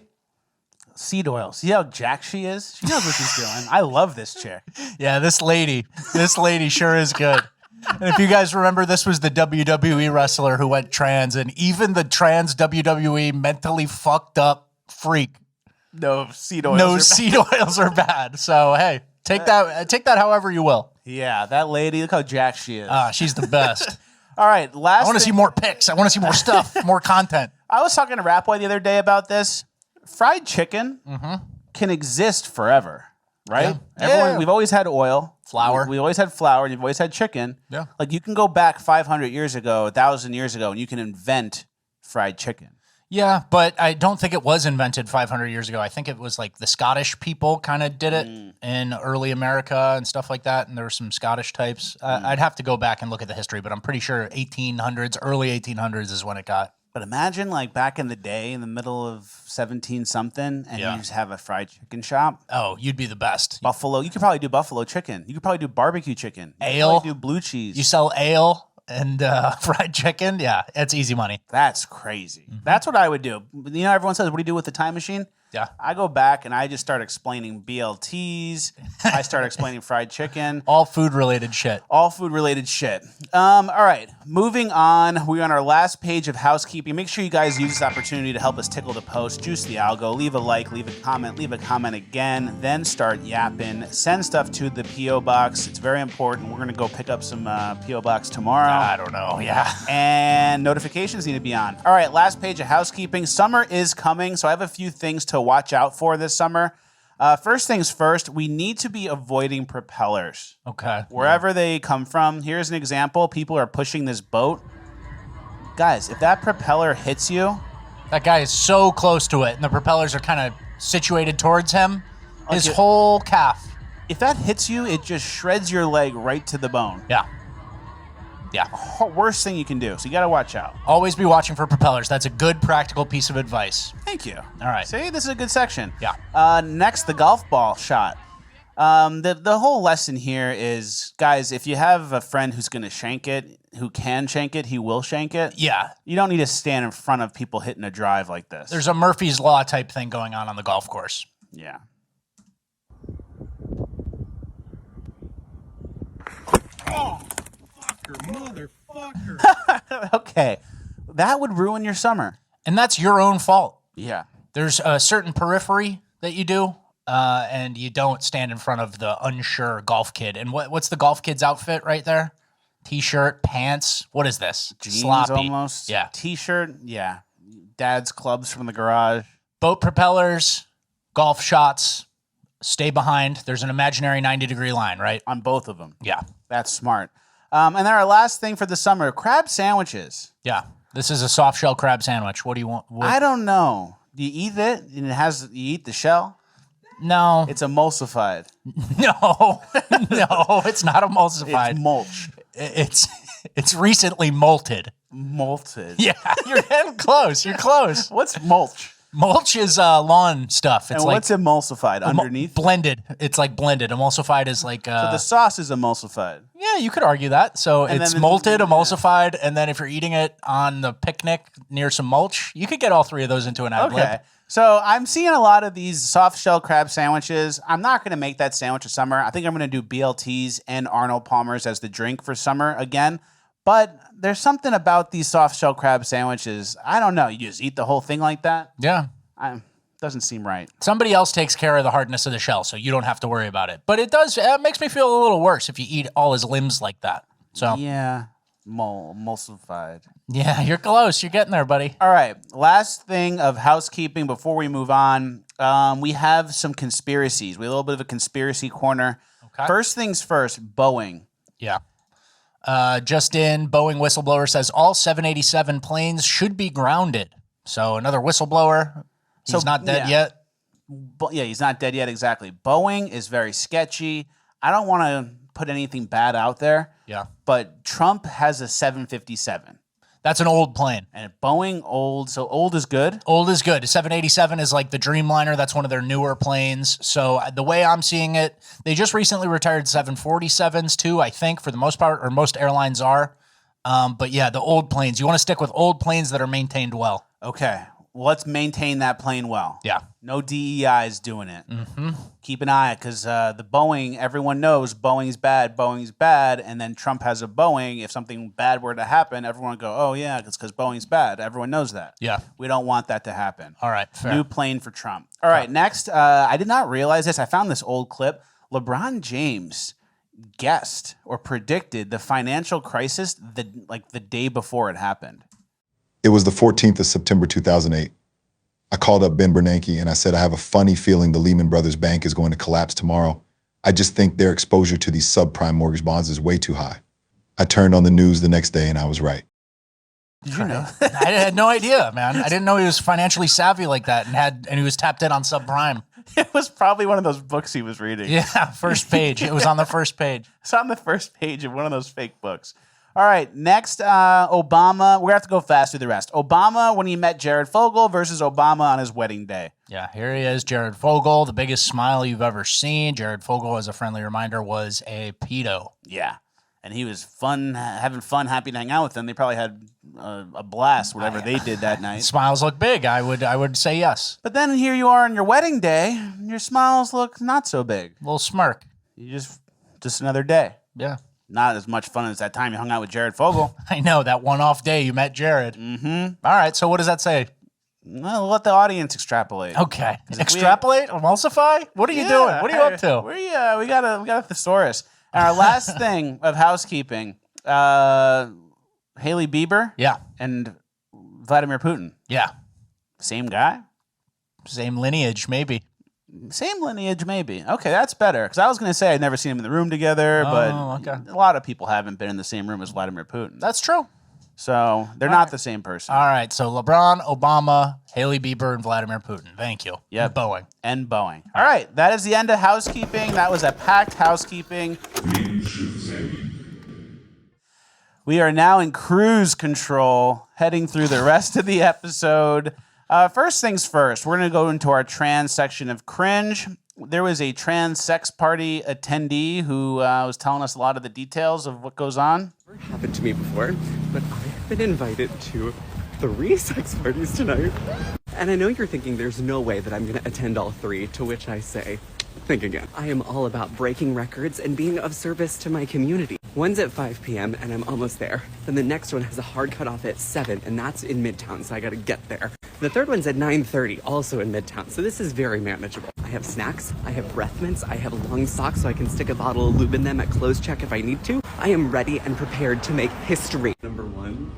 Seed oil. See how jacked she is? She knows what she's doing. I love this chick. Yeah, this lady sure is good. And if you guys remember, this was the WWE wrestler who went trans, and even the trans WWE mentally fucked up freak. No seed oils are bad. So hey, take that however you will. Yeah, that lady, look how jacked she is. She's the best. All right, I want to see more pics. I want to see more stuff, more content. I was talking to Rapboy the other day about this. Fried chicken can exist forever, right? Yeah. We've always had oil. Flour. We always had flour, and you've always had chicken. Yeah. Like, you can go back 500 years ago, 1,000 years ago, and you can invent fried chicken. Yeah, but I don't think it was invented 500 years ago. I think it was like the Scottish people kind of did it in early America and stuff like that. And there were some Scottish types. I'd have to go back and look at the history, but I'm pretty sure 1800s, early 1800s is when it got. But imagine like back in the day, in the middle of 17 something, and you just have a fried chicken shop. Oh, you'd be the best. Buffalo. You could probably do buffalo chicken. You could probably do barbecue chicken. Ale. Do blue cheese. You sell ale and fried chicken. Yeah, it's easy money. That's crazy. That's what I would do. You know, everyone says, what do you do with the time machine? Yeah. I go back and I just start explaining BLTs. I start explaining fried chicken. All food-related shit. All food-related shit. All right, moving on. We're on our last page of housekeeping. Make sure you guys use this opportunity to help us tickle the post, juice the algo, leave a like, leave a comment again, then start yapping. Send stuff to the P.O. Box. It's very important. We're going to go pick up some P.O. Box tomorrow. I don't know, yeah. And notifications need to be on. All right, last page of housekeeping. Summer is coming, so I have a few things to watch out for this summer. First things first, we need to be avoiding propellers. Okay. Wherever they come from. Here's an example. People are pushing this boat. Guys, if that propeller hits you... That guy is so close to it, and the propellers are kind of situated towards him. His whole calf. If that hits you, it just shreds your leg right to the bone. Yeah. Yeah. Worst thing you can do. So you got to watch out. Always be watching for propellers. That's a good practical piece of advice. Thank you. All right. See, this is a good section. Yeah. Next, the golf ball shot. The whole lesson here is, guys, if you have a friend who's going to shank it, who can shank it, he will shank it. Yeah. You don't need to stand in front of people hitting a drive like this. There's a Murphy's Law type thing going on the golf course. Yeah. Oh, fucker, motherfucker. Okay. That would ruin your summer. And that's your own fault. Yeah. There's a certain periphery that you do, and you don't stand in front of the unsure golf kid. And what's the golf kid's outfit right there? T-shirt, pants. What is this? Jeans Sloppy. almost. Yeah. T-shirt. Yeah. Dad's clubs from the garage. Boat propellers, golf shots, stay behind. There's an imaginary 90-degree line, right? On both of them. Yeah. That's smart. And then our last thing for the summer, crab sandwiches. Yeah. This is a soft shell crab sandwich. What do you want? I don't know. Do you eat it? And you eat the shell? No. It's emulsified. No. No, it's not emulsified. It's mulch. It's recently molted. Molted. Yeah, you're getting close. You're close. What's mulch? Mulch is lawn stuff. It's and what's emulsified underneath? Blended. It's like blended. Emulsified is like... so the sauce is emulsified. Yeah, you could argue that. So And it's then molted, emulsified, and then if you're eating it on the picnic near some mulch, you could get all three of those into an ad lib. Okay. So I'm seeing a lot of these soft shell crab sandwiches. I'm not going to make that sandwich of summer. I think I'm going to do BLTs and Arnold Palmer's as the drink for summer again. But there's something about these soft shell crab sandwiches. I don't know. You just eat the whole thing like that? Yeah. Doesn't seem right. Somebody else takes care of the hardness of the shell, so you don't have to worry about it. But it makes me feel a little worse if you eat all his limbs like that. So yeah, emulsified. Yeah, you're close. You're getting there, buddy. All right. Last thing of housekeeping before we move on. We have some conspiracies. We have a little bit of a conspiracy corner. Okay. First things first, Boeing. Yeah. Just in, Boeing whistleblower says all 787 planes should be grounded. So another whistleblower. He's not dead yet. Yeah, he's not dead yet, exactly. Boeing is very sketchy. I don't want to put anything bad out there. Yeah. But Trump has a 757. That's an old plane. And Boeing old, so old is good? Old is good. 787 is like the Dreamliner. That's one of their newer planes. So the way I'm seeing it, they just recently retired 747s too, I think, for the most part, or most airlines are. But yeah, the old planes. You want to stick with old planes that are maintained well. Okay. Well, let's maintain that plane well. Yeah. No DEI is doing it. Mm-hmm. Keep an eye, because the Boeing, everyone knows Boeing's bad, and then Trump has a Boeing. If something bad were to happen, everyone would go, oh, yeah, it's because Boeing's bad. Everyone knows that. Yeah. We don't want that to happen. All right, fair. New plane for Trump. All right, next, I did not realize this. I found this old clip. LeBron James guessed or predicted the financial crisis the day before it happened. It was the 14th of September, 2008. I called up Ben Bernanke and I said, I have a funny feeling the Lehman Brothers Bank is going to collapse tomorrow. I just think their exposure to these subprime mortgage bonds is way too high. I turned on the news the next day and I was right. Did you know? I had no idea, man. I didn't know he was financially savvy like that and he was tapped in on subprime. It was probably one of those books he was reading. Yeah, first page. It was on the first page. It's on the first page of one of those fake books. All right, next, Obama. We're going to have to go fast through the rest. Obama when he met Jared Fogle versus Obama on his wedding day. Yeah, here he is, Jared Fogle, the biggest smile you've ever seen. Jared Fogle, as a friendly reminder, was a pedo. Yeah, and he was having fun, happy to hang out with them. They probably had a blast, whatever they did that night. Smiles look big. I would say yes. But then here you are on your wedding day, and your smiles look not so big. A little smirk. You just another day. Yeah. Not as much fun as that time you hung out with Jared Fogle. I know, that one-off day you met Jared. Mm-hmm. All right, so what does that say? Well, let the audience extrapolate. Okay. Extrapolate? Emulsify? What are you doing? What are you up to? We got a thesaurus. And our last thing of housekeeping, Hailey Bieber. Yeah. And Vladimir Putin. Yeah. Same guy? Same lineage, maybe. Same lineage, maybe. Okay, that's better. Because I was going to say I'd never seen him in the room together, but a lot of people haven't been in the same room as Vladimir Putin. That's true. So they're not the same person. All right, so LeBron, Obama, Hailey Bieber, and Vladimir Putin. Thank you. Yeah, Boeing. And Boeing. All right, that is the end of housekeeping. That was a packed housekeeping. We are now in cruise control, heading through the rest of the episode. First things first, we're going to go into our trans section of Cringe. There was a trans sex party attendee who was telling us a lot of the details of what goes on. Never happened to me before, but I've been invited to 3 sex parties tonight. And I know you're thinking there's no way that I'm going to attend all 3, to which I say, think again. I am all about breaking records and being of service to my community. One's at 5 p.m. and I'm almost there. Then the next one has a hard cutoff at 7, and that's in Midtown, so I gotta get there. The third one's at 9:30, also in Midtown, so this is very manageable. I have snacks, I have breath mints, I have long socks so I can stick a bottle of lube in them at close check if I need to. I am ready and prepared to make history. Number 1,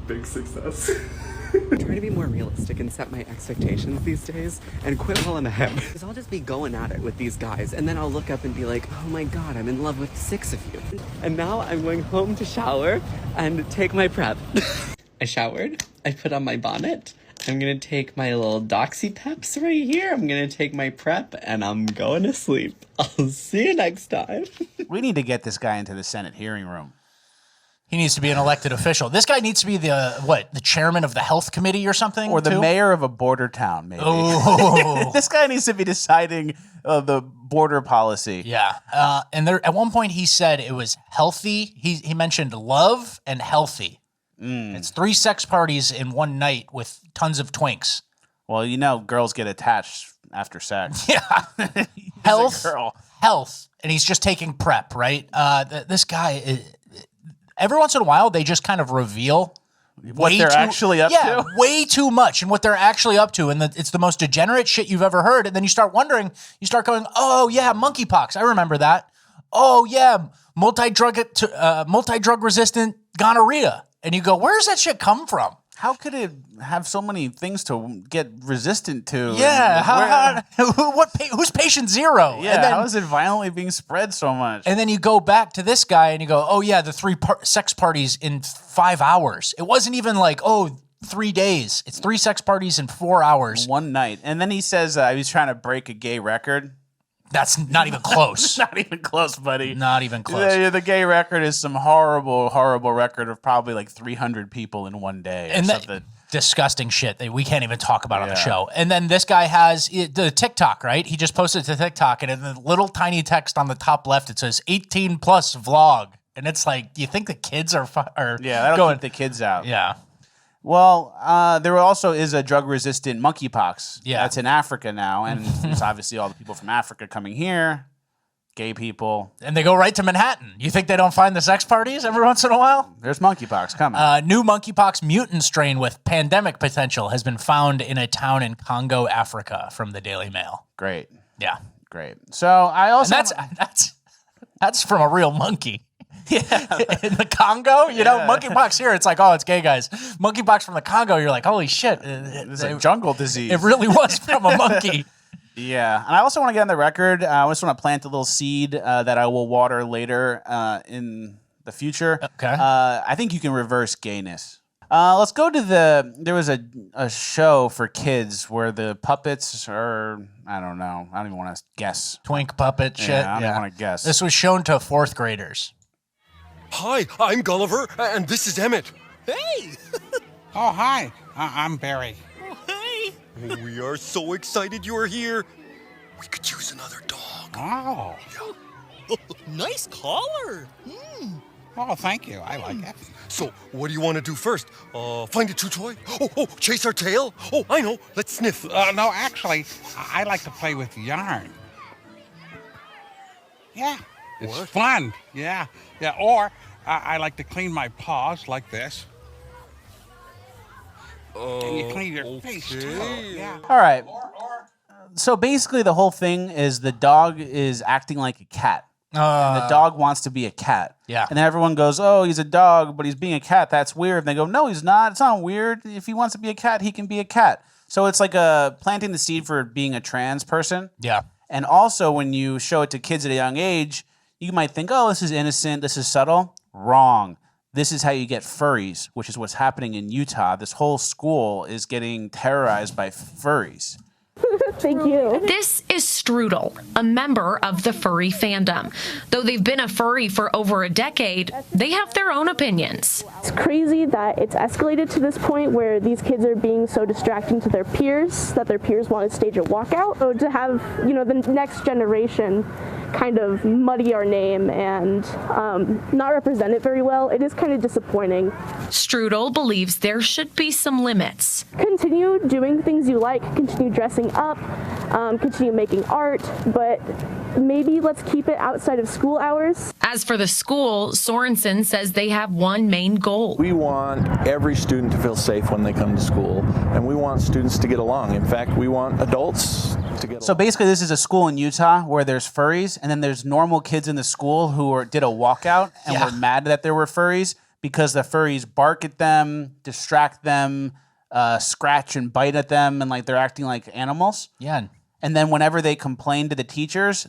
big success. I'm trying to be more realistic and set my expectations these days and quit while I'm ahead. Because I'll just be going at it with these guys and then I'll look up and be like, oh my God, I'm in love with 6 of you. And now I'm going home to shower and take my prep. I showered, I put on my bonnet, I'm gonna take my little doxy peps right here, I'm gonna take my prep and I'm going to sleep. I'll see you next time. We need to get this guy into the Senate hearing room. He needs to be an elected official. This guy needs to be the chairman of the health committee or something? Or the mayor of a border town, maybe. Oh. This guy needs to be deciding the border policy. Yeah. And there, at one point he said it was healthy. He mentioned love and healthy. It's 3 sex parties in one night with tons of twinks. Well, you know, girls get attached after sex. Yeah. Health. And he's just taking prep, right? This guy... Every once in a while, they just kind of reveal what they're actually up to. Yeah, way too much and what they're actually up to. And it's the most degenerate shit you've ever heard. And then you start wondering, you start going, oh, yeah, monkeypox. I remember that. Oh, yeah, multi-drug resistant gonorrhea. And you go, where's that shit come from? How could it have so many things to get resistant to? Yeah, who's patient 0? Yeah, and then, how is it violently being spread so much? And then you go back to this guy and you go, oh yeah, the 3 sex parties in 5 hours. It wasn't even like, 3 days. It's 3 sex parties in 4 hours. One night. And then he says he's trying to break a gay record. That's not even close. Not even close, buddy. Not even close. The gay record is some horrible, horrible record of probably like 300 people in one day. And that disgusting shit that we can't even talk about on the show. And then this guy has the TikTok, right? He just posted to TikTok, and in the little tiny text on the top left, it says 18 plus vlog. And it's like, do you think the kids are that'll keep the kids out. Yeah. Well, there also is a drug-resistant monkeypox. Yeah. That's in Africa now, and there's obviously all the people from Africa coming here, gay people. And they go right to Manhattan. You think they don't find the sex parties every once in a while? There's monkeypox coming. New monkeypox mutant strain with pandemic potential has been found in a town in Congo, Africa, from the Daily Mail. Great. Yeah. Great. So I also... And that's from a real monkey. Yeah. In the Congo, you know, monkeypox here, it's like, it's gay guys. Monkeypox from the Congo, you're like, holy shit. It's a jungle disease. It really was from a monkey. Yeah. And I also want to get on the record. I just want to plant a little seed that I will water later in the future. Okay. I think you can reverse gayness. Let's go to there was a show for kids where the puppets are, I don't know. I don't even want to guess. Twink puppet shit. I don't want to guess. This was shown to fourth graders. Hi, I'm Gulliver, and this is Emmett. Hey! Oh, hi. I'm Barry. Oh, hey! We are so excited you are here. We could use another dog. Oh. Yeah. Nice collar. Oh, thank you. I like it. So, what do you want to do first? Find a chew toy? Oh, chase our tail? Oh, I know. Let's sniff. No, actually, I like to play with yarn. Yeah. It's fun. Yeah. Or I like to clean my paws like this. And you clean your face too. Yeah. All right. So basically, the whole thing is the dog is acting like a cat. And the dog wants to be a cat. Yeah. And then everyone goes, oh, he's a dog, but he's being a cat. That's weird. And they go, no, he's not. It's not weird. If he wants to be a cat, he can be a cat. So it's like planting the seed for being a trans person. Yeah. And also, when you show it to kids at a young age, you might think, oh, this is innocent. This is subtle. Wrong. This is how you get furries, which is what's happening in Utah. This whole school is getting terrorized by furries. Thank you. This is Strudel, a member of the furry fandom. Though they've been a furry for over a decade, they have their own opinions. It's crazy that it's escalated to this point where these kids are being so distracting to their peers that their peers want to stage a walkout. So to have, the next generation kind of muddy our name and not represent it very well, it is kind of disappointing. Strudel believes there should be some limits. Continue doing things you like, continue dressing up, continue making art, but maybe let's keep it outside of school hours. As for the school, Sorensen says they have one main goal. We want every student to feel safe when they come to school, and we want students to get along. In fact, we want adults to get So basically, this is a school in Utah where there's furries, and then there's normal kids in the school who did a walkout and were mad that there were furries because the furries bark at them, distract them, scratch and bite at them, and like they're acting like animals. Yeah. And then whenever they complain to the teachers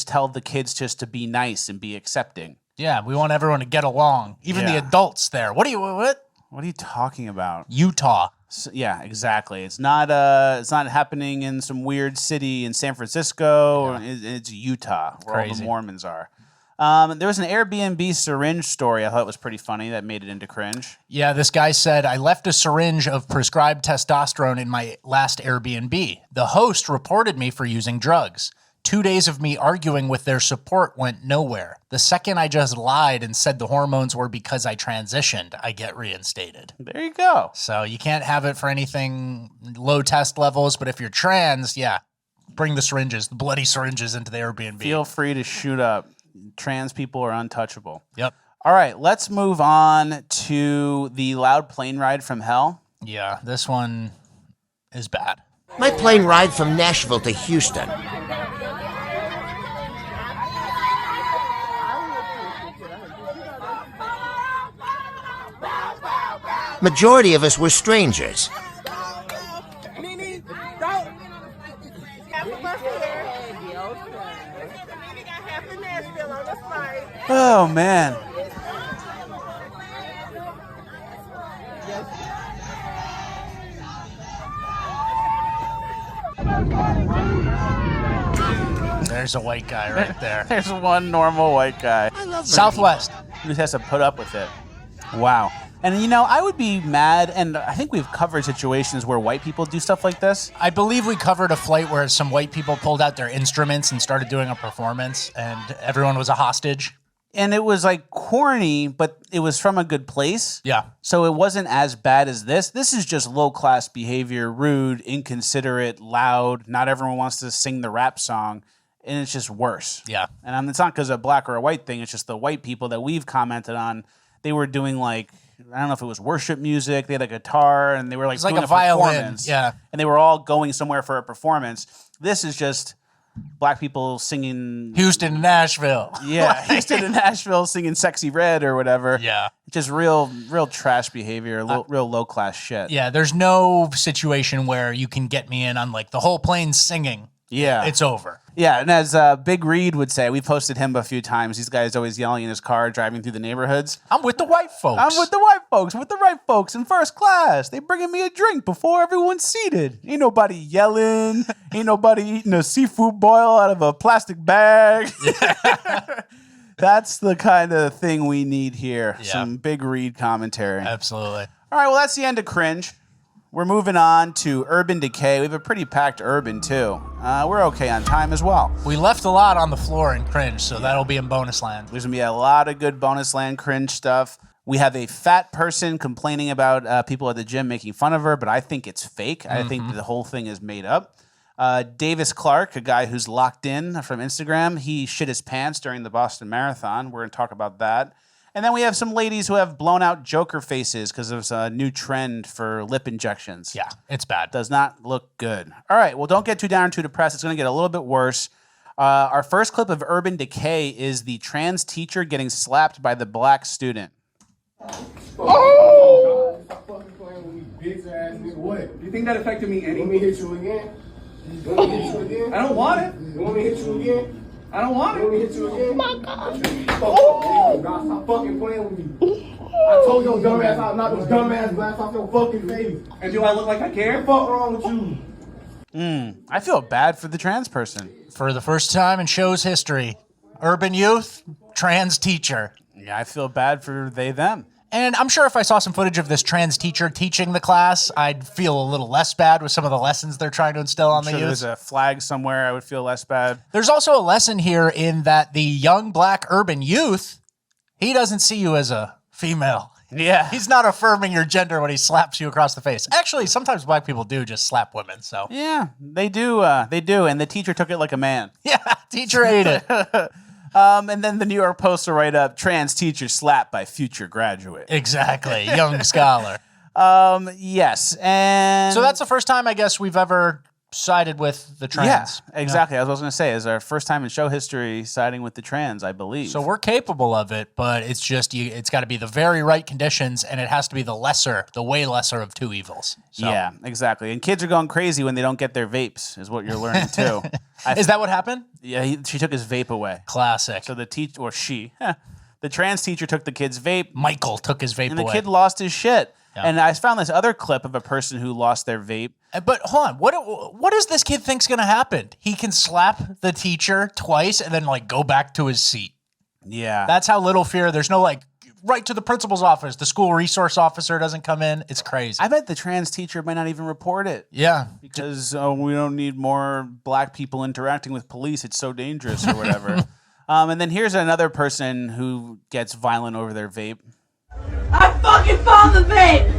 tell the kids just to be nice and be accepting. Yeah, we want everyone to get along, even the adults there. What are you talking about? Utah. So, yeah, exactly. It's not happening in some weird city in San Francisco. Yeah. It's Utah, where all the Mormons are. There was an Airbnb syringe story I thought was pretty funny that made it into Cringe. Yeah, this guy said, I left a syringe of prescribed testosterone in my last Airbnb. The host reported me for using drugs. 2 days of me arguing with their support went nowhere. The second I just lied and said the hormones were because I transitioned, I get reinstated. There you go. So you can't have it for anything low test levels, but if you're trans, bring the syringes, the bloody syringes into the Airbnb. Feel free to shoot up. Trans people are untouchable. Yep. All right, let's move on to the loud plane ride from hell. Yeah, this one is bad. My plane ride from Nashville to Houston. Majority of us were strangers. Oh, man. There's a white guy right there. There's one normal white guy. Southwest. Who just has to put up with it. Wow. And, I would be mad, and I think we've covered situations where white people do stuff like this. I believe we covered a flight where some white people pulled out their instruments and started doing a performance, and everyone was a hostage. And it was like corny, but it was from a good place. Yeah. So it wasn't as bad as this. This is just low-class behavior, rude, inconsiderate, loud. Not everyone wants to sing the rap song, and it's just worse. Yeah. And it's not because of a black or a white thing. It's just the white people that we've commented on. They were doing like, I don't know if it was worship music. They had a guitar, and they were like doing a violin. Performance. Yeah. And they were all going somewhere for a performance. This is just black people singing Houston and Nashville. Yeah, Houston and Nashville singing Sexy Red or whatever. Yeah. Just real trash behavior, real low-class shit. Yeah, there's no situation where you can get me in on like the whole plane singing. Yeah. it's over. Yeah, and as Big Reed would say, we posted him a few times. These guys always yelling in his car, driving through the neighborhoods. I'm with the white folks. I'm with the white folks, with the right folks in first class. They bringing me a drink before everyone's seated. Ain't nobody yelling. Ain't nobody eating a seafood boil out of a plastic bag. That's the kind of thing we need here. Yeah. Some Big Reed commentary. Absolutely. All right, well, that's the end of Cringe. We're moving on to Urban Decay. We have a pretty packed Urban, too. We're okay on time as well. We left a lot on the floor in Cringe, so that'll be in bonus land. There's going to be a lot of good bonus land Cringe stuff. We have a fat person complaining about people at the gym making fun of her, but I think it's fake. I think the whole thing is made up. Davis Clark, a guy who's locked in from Instagram, he shit his pants during the Boston Marathon. We're going to talk about that. And then we have some ladies who have blown out Joker faces because there's a new trend for lip injections. Yeah, it's bad. Does not look good. All right, well, don't get too down or too depressed. It's going to get a little bit worse. Our first clip of Urban Decay is the trans teacher getting slapped by the black student. Oh! Stop fucking playing with me, bitch ass nigga. What? You think that affected me any? You want me to hit you again? You want me to hit you again? I don't want it. You want me to hit you again? I don't want it. You want me to hit you again? Oh my God. Oh! God, stop fucking playing with me. I told your dumb ass I'll knock those dumb ass glass off your fucking face. And do I look like I care? What the fuck wrong with you? I feel bad for the trans person. For the first time in show's history, urban youth, trans teacher. Yeah, I feel bad for they, them. And I'm sure if I saw some footage of this trans teacher teaching the class, I'd feel a little less bad with some of the lessons they're trying to instill on the youth. There's a flag somewhere, I would feel less bad. There's also a lesson here in that the young black urban youth, he doesn't see you as a female. Yeah. He's not affirming your gender when he slaps you across the face. Actually, sometimes black people do just slap women, so. Yeah, they do. And the teacher took it like a man. Yeah, teacher ate it. And then the New York Post will write up, trans teacher slapped by future graduate. Exactly, young scholar. Yes, and... So that's the first time, I guess, we've ever sided with the trans. Yeah, exactly. As I was going to say, it's our first time in show history siding with the trans, I believe. So we're capable of it, but it's just, it's got to be the very right conditions, and it has to be the way lesser of two evils. So. Yeah, exactly. And kids are going crazy when they don't get their vapes, is what you're learning, too. Is that what happened? Yeah, she took his vape away. Classic. So the the trans teacher took the kid's vape. Michael took his vape away. And the kid lost his shit. Yeah. And I found this other clip of a person who lost their vape. But hold on, what does this kid think's going to happen? He can slap the teacher twice and then go back to his seat. Yeah. That's how little fear. There's no right to the principal's office. The school resource officer doesn't come in. It's crazy. I bet the trans teacher might not even report it. Yeah. Because we don't need more black people interacting with police. It's so dangerous or whatever. And then here's another person who gets violent over their vape. I fucking found the vape!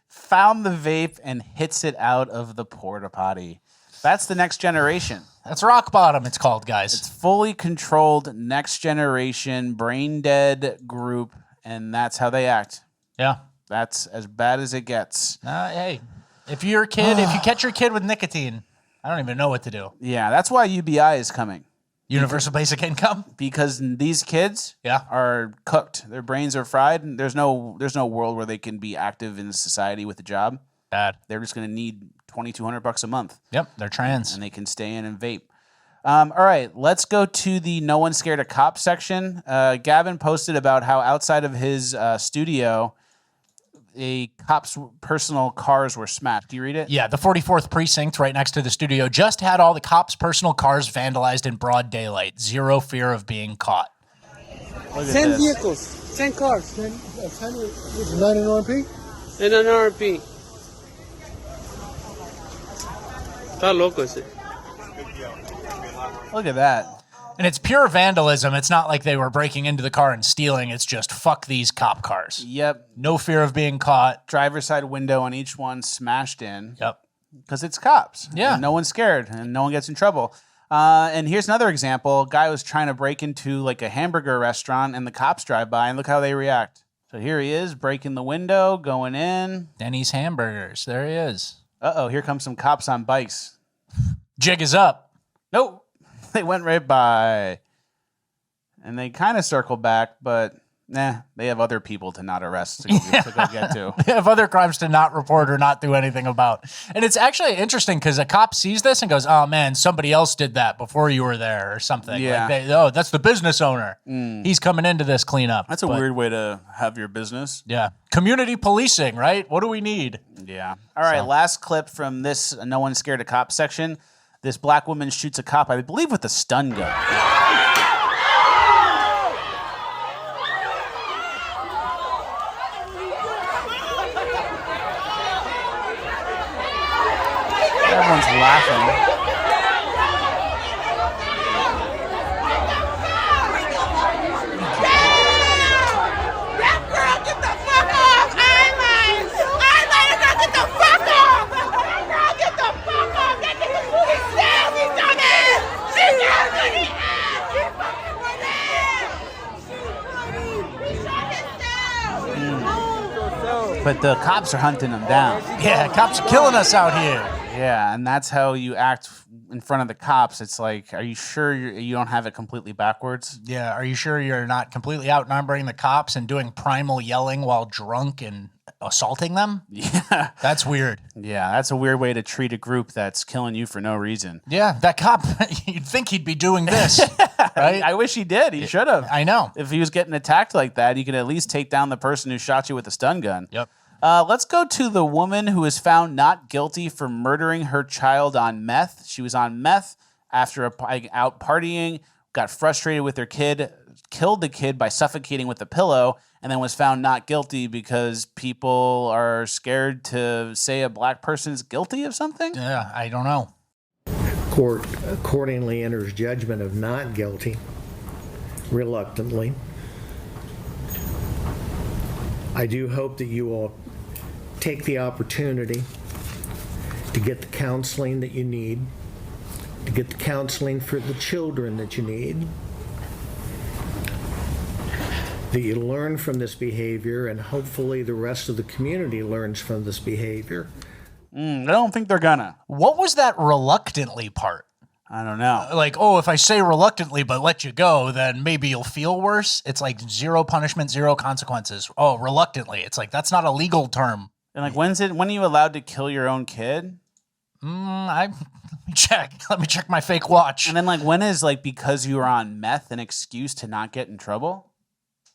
Found the vape and hits it out of the porta potty. That's the next generation. That's rock bottom, it's called, guys. It's fully controlled next generation, brain dead group, and that's how they act. Yeah. That's as bad as it gets. Hey, if you're a kid, if you catch your kid with nicotine, I don't even know what to do. Yeah, that's why UBI is coming. Universal Basic Income? Because these kids are cooked. Their brains are fried. And there's no world where they can be active in society with a job. Bad. They're just going to need $2,200 a month. Yep, they're trans. And they can stay in and vape. All right, let's go to the No One's Scared of Cops section. Gavin posted about how outside of his studio, a cop's personal cars were smashed. Do you read it? Yeah, the 44th precinct right next to the studio just had all the cops' personal cars vandalized in broad daylight. Zero fear of being caught. 10 vehicles, 10 cars. 10 Is 9 in RP? And an RP. Está loco ese. Look at that. And it's pure vandalism. It's not like they were breaking into the car and stealing. It's just fuck these cop cars. Yep. No fear of being caught. Driver's side window on each one smashed in. Yep. Because it's cops. Yeah. And no one's scared and no one gets in trouble. And here's another example. Guy was trying to break into a hamburger restaurant and the cops drive by and look how they react. So here he is breaking the window, going in. Denny's Hamburgers. There he is. Uh-oh, here comes some cops on bikes. Jig is up. Nope. They went right by. And they kind of circled back, but Nah, they have other people to not arrest to go get to. They have other crimes to not report or not do anything about. And it's actually interesting because a cop sees this and goes, oh man, somebody else did that before you were there or something. Yeah. Like that's the business owner. He's coming into this cleanup. That's a weird way to have your business. Yeah. Community policing, right? What do we need? Yeah. All right, last clip from this No One's Scared of Cops section. This black woman shoots a cop, I believe, with a stun gun. Everyone's laughing. But the cops are hunting them down. Yeah, cops are killing us out here. Yeah, and that's how you act in front of the cops. It's like, are you sure you don't have it completely backwards? Yeah, are you sure you're not completely outnumbering the cops and doing primal yelling while drunk and assaulting them? Yeah. That's weird. Yeah, that's a weird way to treat a group that's killing you for no reason. Yeah, that cop, you'd think he'd be doing this, right? I wish he did. He should have. I know. If he was getting attacked like that, he could at least take down the person who shot you with a stun gun. Yep. Let's go to the woman who was found not guilty for murdering her child on meth. She was on meth after out partying, got frustrated with her kid, killed the kid by suffocating with a pillow, and then was found not guilty because people are scared to say a black person is guilty of something? Yeah, I don't know. Court accordingly enters judgment of not guilty, reluctantly. I do hope that you will take the opportunity to get the counseling that you need, to get the counseling for the children that you need, that you learn from this behavior, and hopefully the rest of the community learns from this behavior. I don't think they're gonna. What was that reluctantly part? I don't know. Like, oh, if I say reluctantly but let you go, then maybe you'll feel worse. It's like zero punishment, zero consequences. Oh, reluctantly. It's like, that's not a legal term. And like, when are you allowed to kill your own kid? Let me check. Let me check my fake watch. And then like, when is like, because you were on meth an excuse to not get in trouble?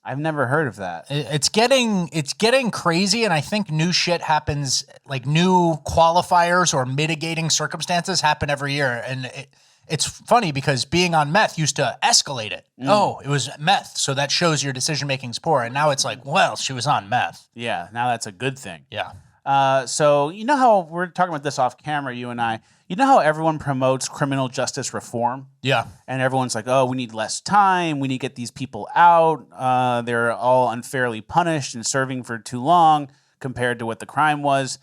I've never heard of that. It's getting crazy, and I think new shit happens, like new qualifiers or mitigating circumstances happen every year. And it's funny because being on meth used to escalate it. Oh, it was meth, so that shows your decision-making's poor. And now it's like, well, she was on meth. Yeah, now that's a good thing. Yeah. So you know how we're talking about this off camera, you and I. You know how everyone promotes criminal justice reform? Yeah. And everyone's like, oh, we need less time. We need to get these people out. They're all unfairly punished and serving for too long compared to what the crime was.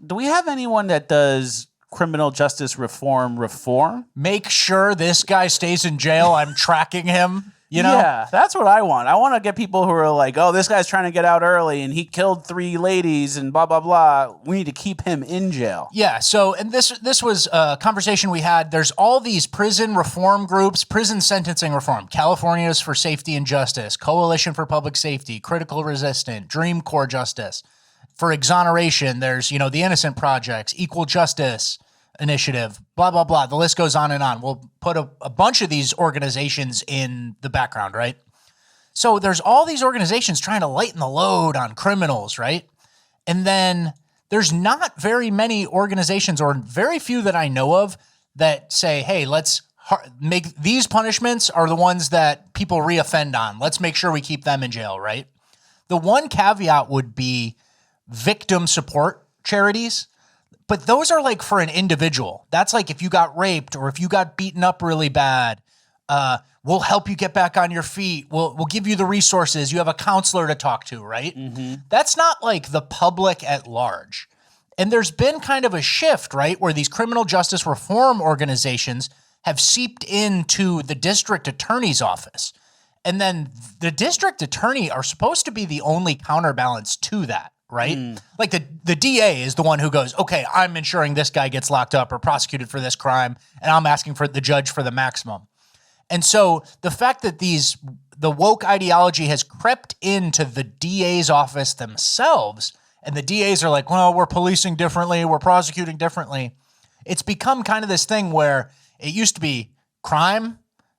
Do we have anyone that does criminal justice reform? Make sure this guy stays in jail. I'm tracking him. You know? Yeah, that's what I want. I want to get people who are like, oh, this guy's trying to get out early and he killed 3 ladies and blah, blah, blah. We need to keep him in jail. Yeah, so, and this was a conversation we had. There's all these prison reform groups, prison sentencing reform, Californians for Safety and Justice, Coalition for Public Safety, Critical Resistant, Dream Corps Justice. For exoneration, there's, the Innocent Projects, Equal Justice Initiative, blah, blah, blah. The list goes on and on. We'll put a bunch of these organizations in the background, right? So there's all these organizations trying to lighten the load on criminals, right? And then there's not very many organizations, or very few that I know of, that say, hey, let's make these punishments are the ones that people reoffend on. Let's make sure we keep them in jail, right? The one caveat would be victim support charities. But those are like for an individual. That's like if you got raped or if you got beaten up really bad, we'll help you get back on your feet. We'll give you the resources. You have a counselor to talk to, right? Mm-hmm. That's not like the public at large. And there's been kind of a shift, right, where these criminal justice reform organizations have seeped into the district attorney's office. And then the district attorney are supposed to be the only counterbalance to that. Right? Like the DA is the one who goes, okay, I'm ensuring this guy gets locked up or prosecuted for this crime, and I'm asking for the judge for the maximum. And so the fact that these the woke ideology has crept into the DA's office themselves, and the DAs are like, well, we're policing differently, we're prosecuting differently. It's become kind of this thing where it used to be crime,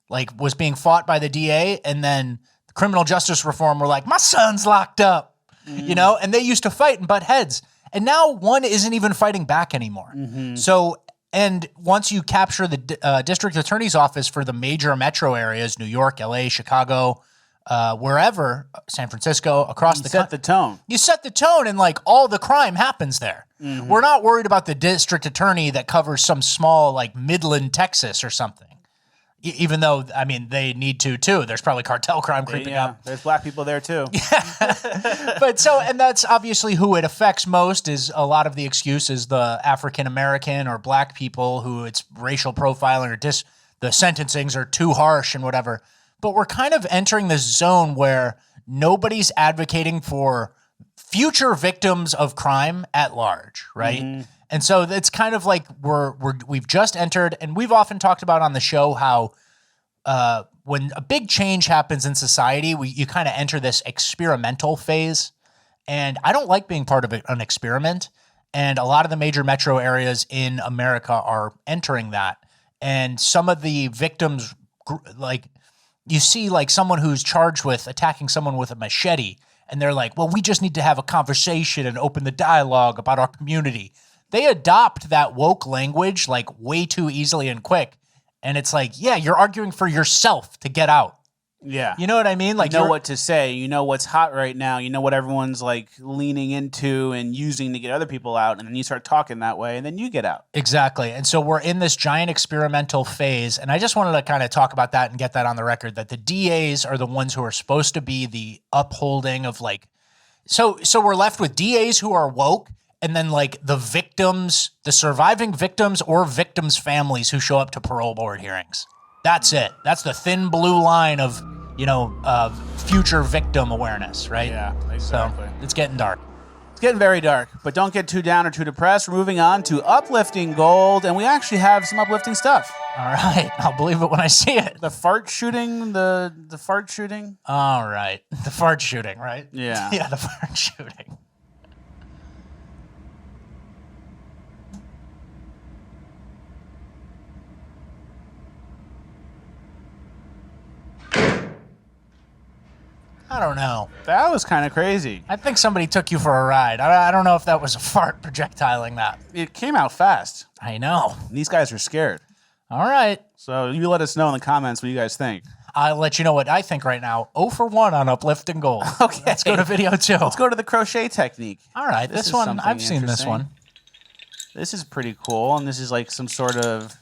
like, was being fought by the DA, and then criminal justice reform were like, my son's locked up, you know, and they used to fight and butt heads. And now one isn't even fighting back anymore. So, and once you capture the district attorney's office for the major metro areas, New York, LA, Chicago, wherever, San Francisco, across the set the tone. You set the tone, and like all the crime happens there. We're not worried about the district attorney that covers some small, like Midland, Texas or something. Even though, I mean, they need to too. There's probably cartel crime creeping up. There's black people there too. But so, and that's obviously who it affects most. Is a lot of the excuse is the African American or black people who it's racial profiling or the sentencings are too harsh and whatever. But we're kind of entering this zone where nobody's advocating for future victims of crime at large, right? And so it's kind of like we've just entered, and we've often talked about on the show how when a big change happens in society, you kind of enter this experimental phase. And I don't like being part of an experiment. And a lot of the major metro areas in America are entering that. And some of the victims, like you see like someone who's charged with attacking someone with a machete, and they're like, well, we just need to have a conversation and open the dialogue about our community. They adopt that woke language like way too easily and quick. And it's like, yeah, you're arguing for yourself to get out. Yeah. You know what I mean? Like, you know what to say. You know what's hot right now. You know what everyone's like leaning into and using to get other people out. And then you start talking that way and then you get out. Exactly. And so we're in this giant experimental phase. And I just wanted to kind of talk about that and get that on the record, that the DAs are the ones who are supposed to be the upholding of like, so we're left with DAs who are woke. And then like the victims, the surviving victims or victims' families who show up to parole board hearings. That's it. That's the thin blue line of, you know, future victim awareness, right? Yeah, exactly. So it's getting dark. It's getting very dark, but don't get too down or too depressed. We're moving on to uplifting gold, and we actually have some uplifting stuff. All right. I'll believe it when I see it. The fart shooting, the fart shooting. All right. The fart shooting, right? Yeah. Yeah, the fart shooting. I don't know. That was kind of crazy. I think somebody took you for a ride. I don't know if that was a fart projectiling that. It came out fast. I know. These guys are scared. All right. So you let us know in the comments what you guys think. I'll let you know what I think right now. 0 for 1 on uplifting gold. Okay. Let's go to video 2. Let's go to the crochet technique. All right. This one, I've seen this one. This is pretty cool. And this is like some sort of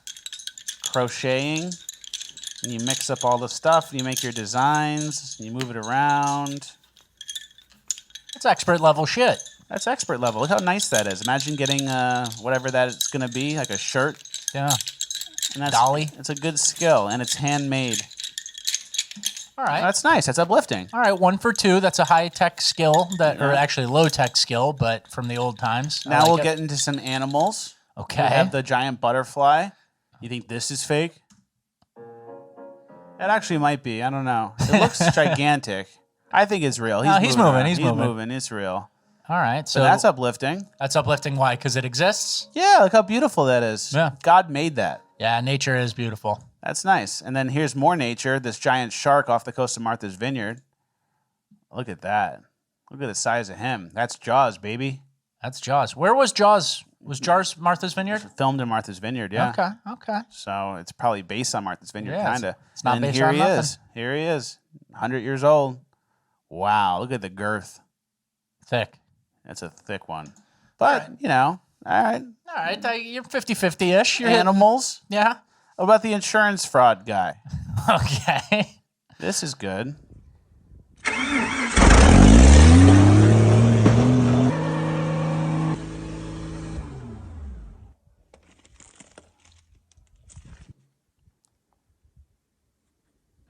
crocheting. And you mix up all the stuff, and you make your designs, and you move it around. That's expert level shit. That's expert level. Look how nice that is. Imagine getting whatever that it's going to be, like a shirt. Yeah. And that's, Dolly. It's a good skill, and it's handmade. All right. That's nice. That's uplifting. All right, 1 for 2. That's a high-tech skill, or actually low-tech skill, but from the old times. Now we'll get into some animals. Okay. We have the giant butterfly. You think this is fake? It actually might be. I don't know. It looks gigantic. I think it's real. He's moving. He's moving. It's real. All right. So that's uplifting. That's uplifting. Why? Because it exists? Yeah. Look how beautiful that is. Yeah. God made that. Yeah. Nature is beautiful. That's nice. And then here's more nature. This giant shark off the coast of Martha's Vineyard. Look at that. Look at the size of him. That's Jaws, baby. That's Jaws. Where was Jaws? Was Jaws Martha's Vineyard? Filmed in Martha's Vineyard, yeah. Okay. So it's probably based on Martha's Vineyard, Yeah, kind of. it's not And based here on he nothing. is. Here he is. 100 years old. Wow, look at the girth. Thick. That's a thick one. But, you know, all right. All right. You're 50-50-ish. You're Animals. Yeah. What about the insurance fraud guy? Okay. This is good.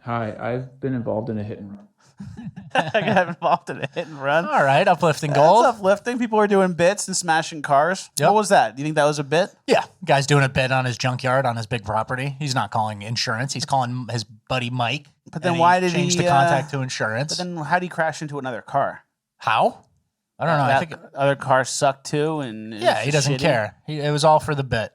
Hi, I've been involved in a hit and run. I got involved in a hit and run. All right, uplifting gold. That's uplifting. People were doing bits and smashing cars. Yep. What was that? Do you think that was a bit? Yeah, guy's doing a bid on his junkyard on his big property. He's not calling insurance. He's calling his buddy Mike. But then why did change he the contact to insurance? But then how did he crash into another car? How? I don't know. I think other cars suck too, and yeah, he doesn't care. It was all for the bit.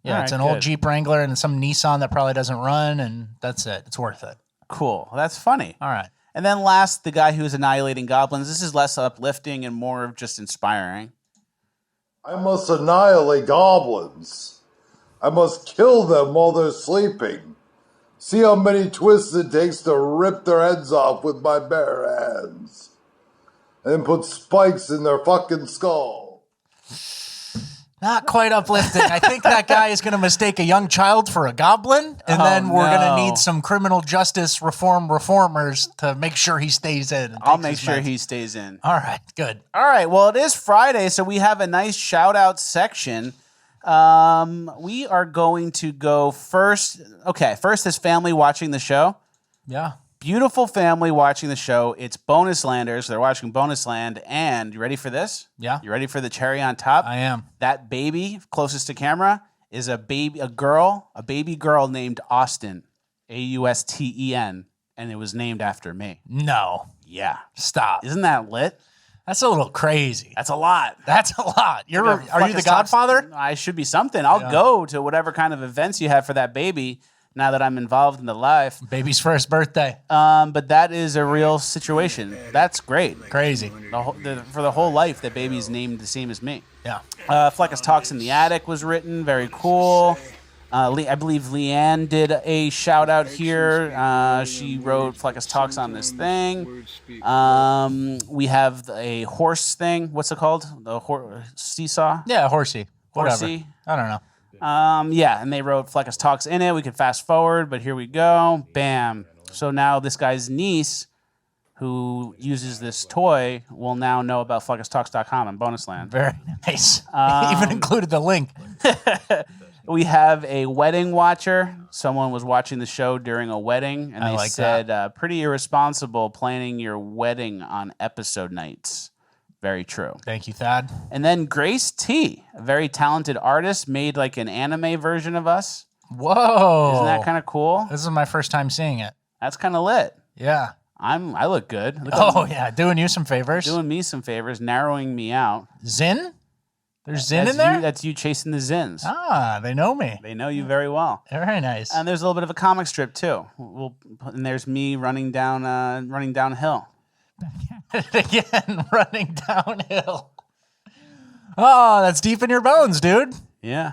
Yeah, All it's right, an old good. Jeep Wrangler and some Nissan that probably doesn't run, and that's it. It's worth it. Cool. That's funny. All right. And then last, the guy who was annihilating goblins. This is less uplifting and more of just inspiring. I must annihilate goblins. I must kill them while they're sleeping. See how many twists it takes to rip their heads off with my bare hands. And then put spikes in their fucking skull. Not quite uplifting. I think that guy is going to mistake a young child for a goblin, and then we're going to need some criminal justice reformers to make sure he stays in. I'll make sure he stays in. All right, good. All right, well, it is Friday, so we have a nice shout-out section. We are going to go first. Okay, first is family watching the show. Yeah. Beautiful family watching the show. It's Bonus Landers. They're watching Bonus Land, and you ready for this? Yeah. You ready for the cherry on top? I am. That baby closest to camera is a baby girl named Austin, Austen, and it was named after me. No. Yeah. Stop. Isn't that lit? That's a little crazy. That's a lot. That's a lot. Are you the godfather? I should be something. I'll go to whatever kind of events you have for that baby now that I'm involved in the life. Baby's first birthday. But that is a real situation. That's great. Crazy. For the whole life, that baby's named the same as me. Yeah. Fleckus Talks in the Attic was written. Very cool. I believe Leanne did a shout out here. She wrote Fleckus Talks on this thing. We have a horse thing. What's it called? The seesaw? Yeah, horsey. Whatever. Horsey. I don't know. Yeah, and they wrote Fleckus Talks in it. We could fast forward, but here we go. Bam. So now this guy's niece, who uses this toy, will now know about FleckusTalks.com and Bonusland. Very nice. Even included the link. We have a wedding watcher. Someone was watching the show during a wedding, and they said, pretty irresponsible planning your wedding on episode nights. Very true. Thank you, Thad. And then Grace T, a very talented artist, made like an anime version of us. Whoa. Isn't that kind of cool? This is my first time seeing it. That's kind of lit. Yeah. I look good. Yeah. Doing you some favors. Doing me some favors, narrowing me out. Zin? There's Zin in there? That's you chasing the Zins. Ah, they know me. They know you very well. Very nice. And there's a little bit of a comic strip too. And there's me running downhill. Again, running downhill. Oh, that's deep in your bones, dude. Yeah.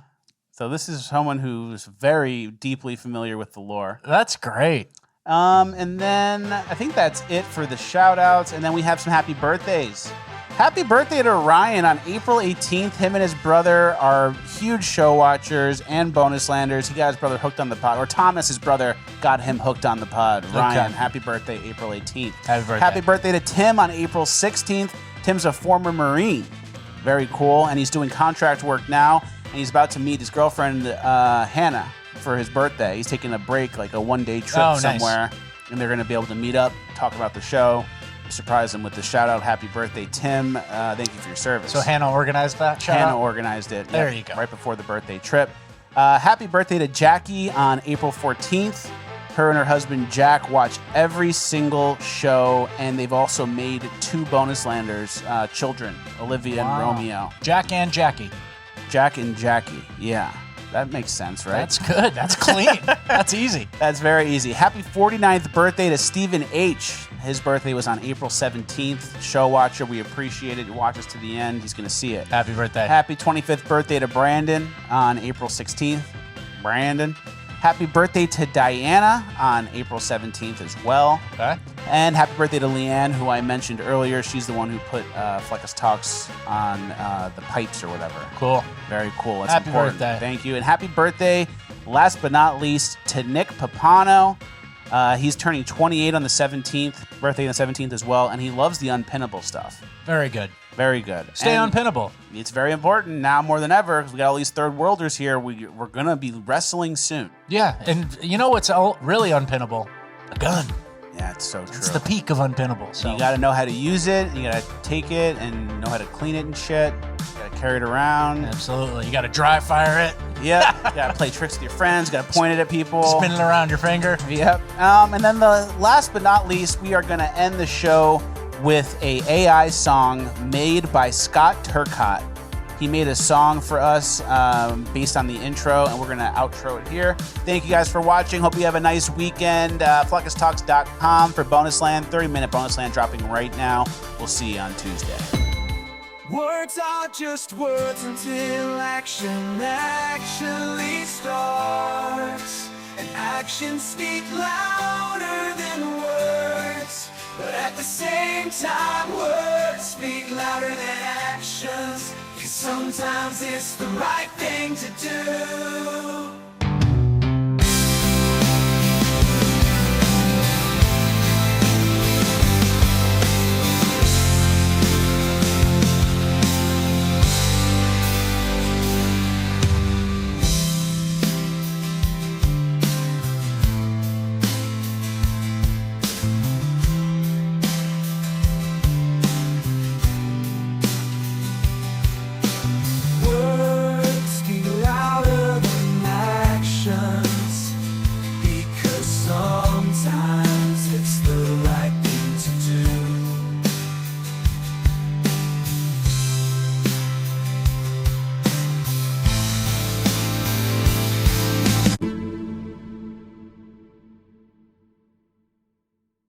So this is someone who's very deeply familiar with the lore. That's great. And then I think that's it for the shout outs. And then we have some happy birthdays. Happy birthday to Ryan on April 18th. Him and his brother are huge show watchers and bonus landers. He got his brother hooked on the pod, or Thomas, his brother, got him hooked on the pod. Ryan, happy birthday, April 18th. Happy birthday. Happy birthday to Tim on April 16th. Tim's a former Marine. Very cool. And he's doing contract work now. And he's about to meet his girlfriend, Hannah, for his birthday. He's taking a break, like a one-day trip somewhere. Nice. And they're going to be able to meet up, talk about the show. Surprise him with the shout out. Happy birthday, Tim. Thank you for your service. So Hannah organized that shout out? Hannah organized it. There you go. Right before the birthday trip. Happy birthday to Jackie on April 14th. Her and her husband Jack watch every single show, and they've also made 2 bonus landers, children, Olivia and Romeo. Jack and Jackie. Jack and Jackie, yeah. That makes sense, right? That's good. That's clean. That's easy. That's very easy. Happy 49th birthday to Stephen H. His birthday was on April 17th. Show watcher, we appreciate it. Watch us to the end. He's going to see it. Happy birthday. Happy 25th birthday to Brandon on April 16th. Brandon. Happy birthday to Diana on April 17th as well. Okay. And happy birthday to Leanne, who I mentioned earlier. She's the one who put Fleckus Talks on the pipes or whatever. Cool. Very cool. That's happy important. birthday. Thank you. And happy birthday, last but not least, to Nick Papano. He's turning 28 on the 17th, birthday on the 17th as well, and he loves the unpinnable stuff. Very good. Very good. Stay and unpinnable. It's very important now more than ever because we got all these third worlders here. We're going to be wrestling soon. Yeah, and you know what's really unpinnable? A gun. Yeah, it's so true. It's the peak of unpinnable. So you got to know how to use it. You got to take it and know how to clean it and shit. You got to carry it around. Absolutely. You got to dry fire it. Yep. You got to play tricks with your friends. You got to point it at people. Spin it around your finger. Yep. And then the last but not least, we are going to end the show with a AI song made by Scott Turcotte. He made a song for us based on the intro, and we're going to outro it here. Thank you guys for watching. Hope you have a nice weekend. FluckusTalks.com for Bonus Land. 30-minute Bonus Land dropping right now. We'll see you on Tuesday. Words are just words until action actually starts. And actions speak louder than words. But at the same time, words speak louder than actions. 'Cause sometimes it's the right thing to do.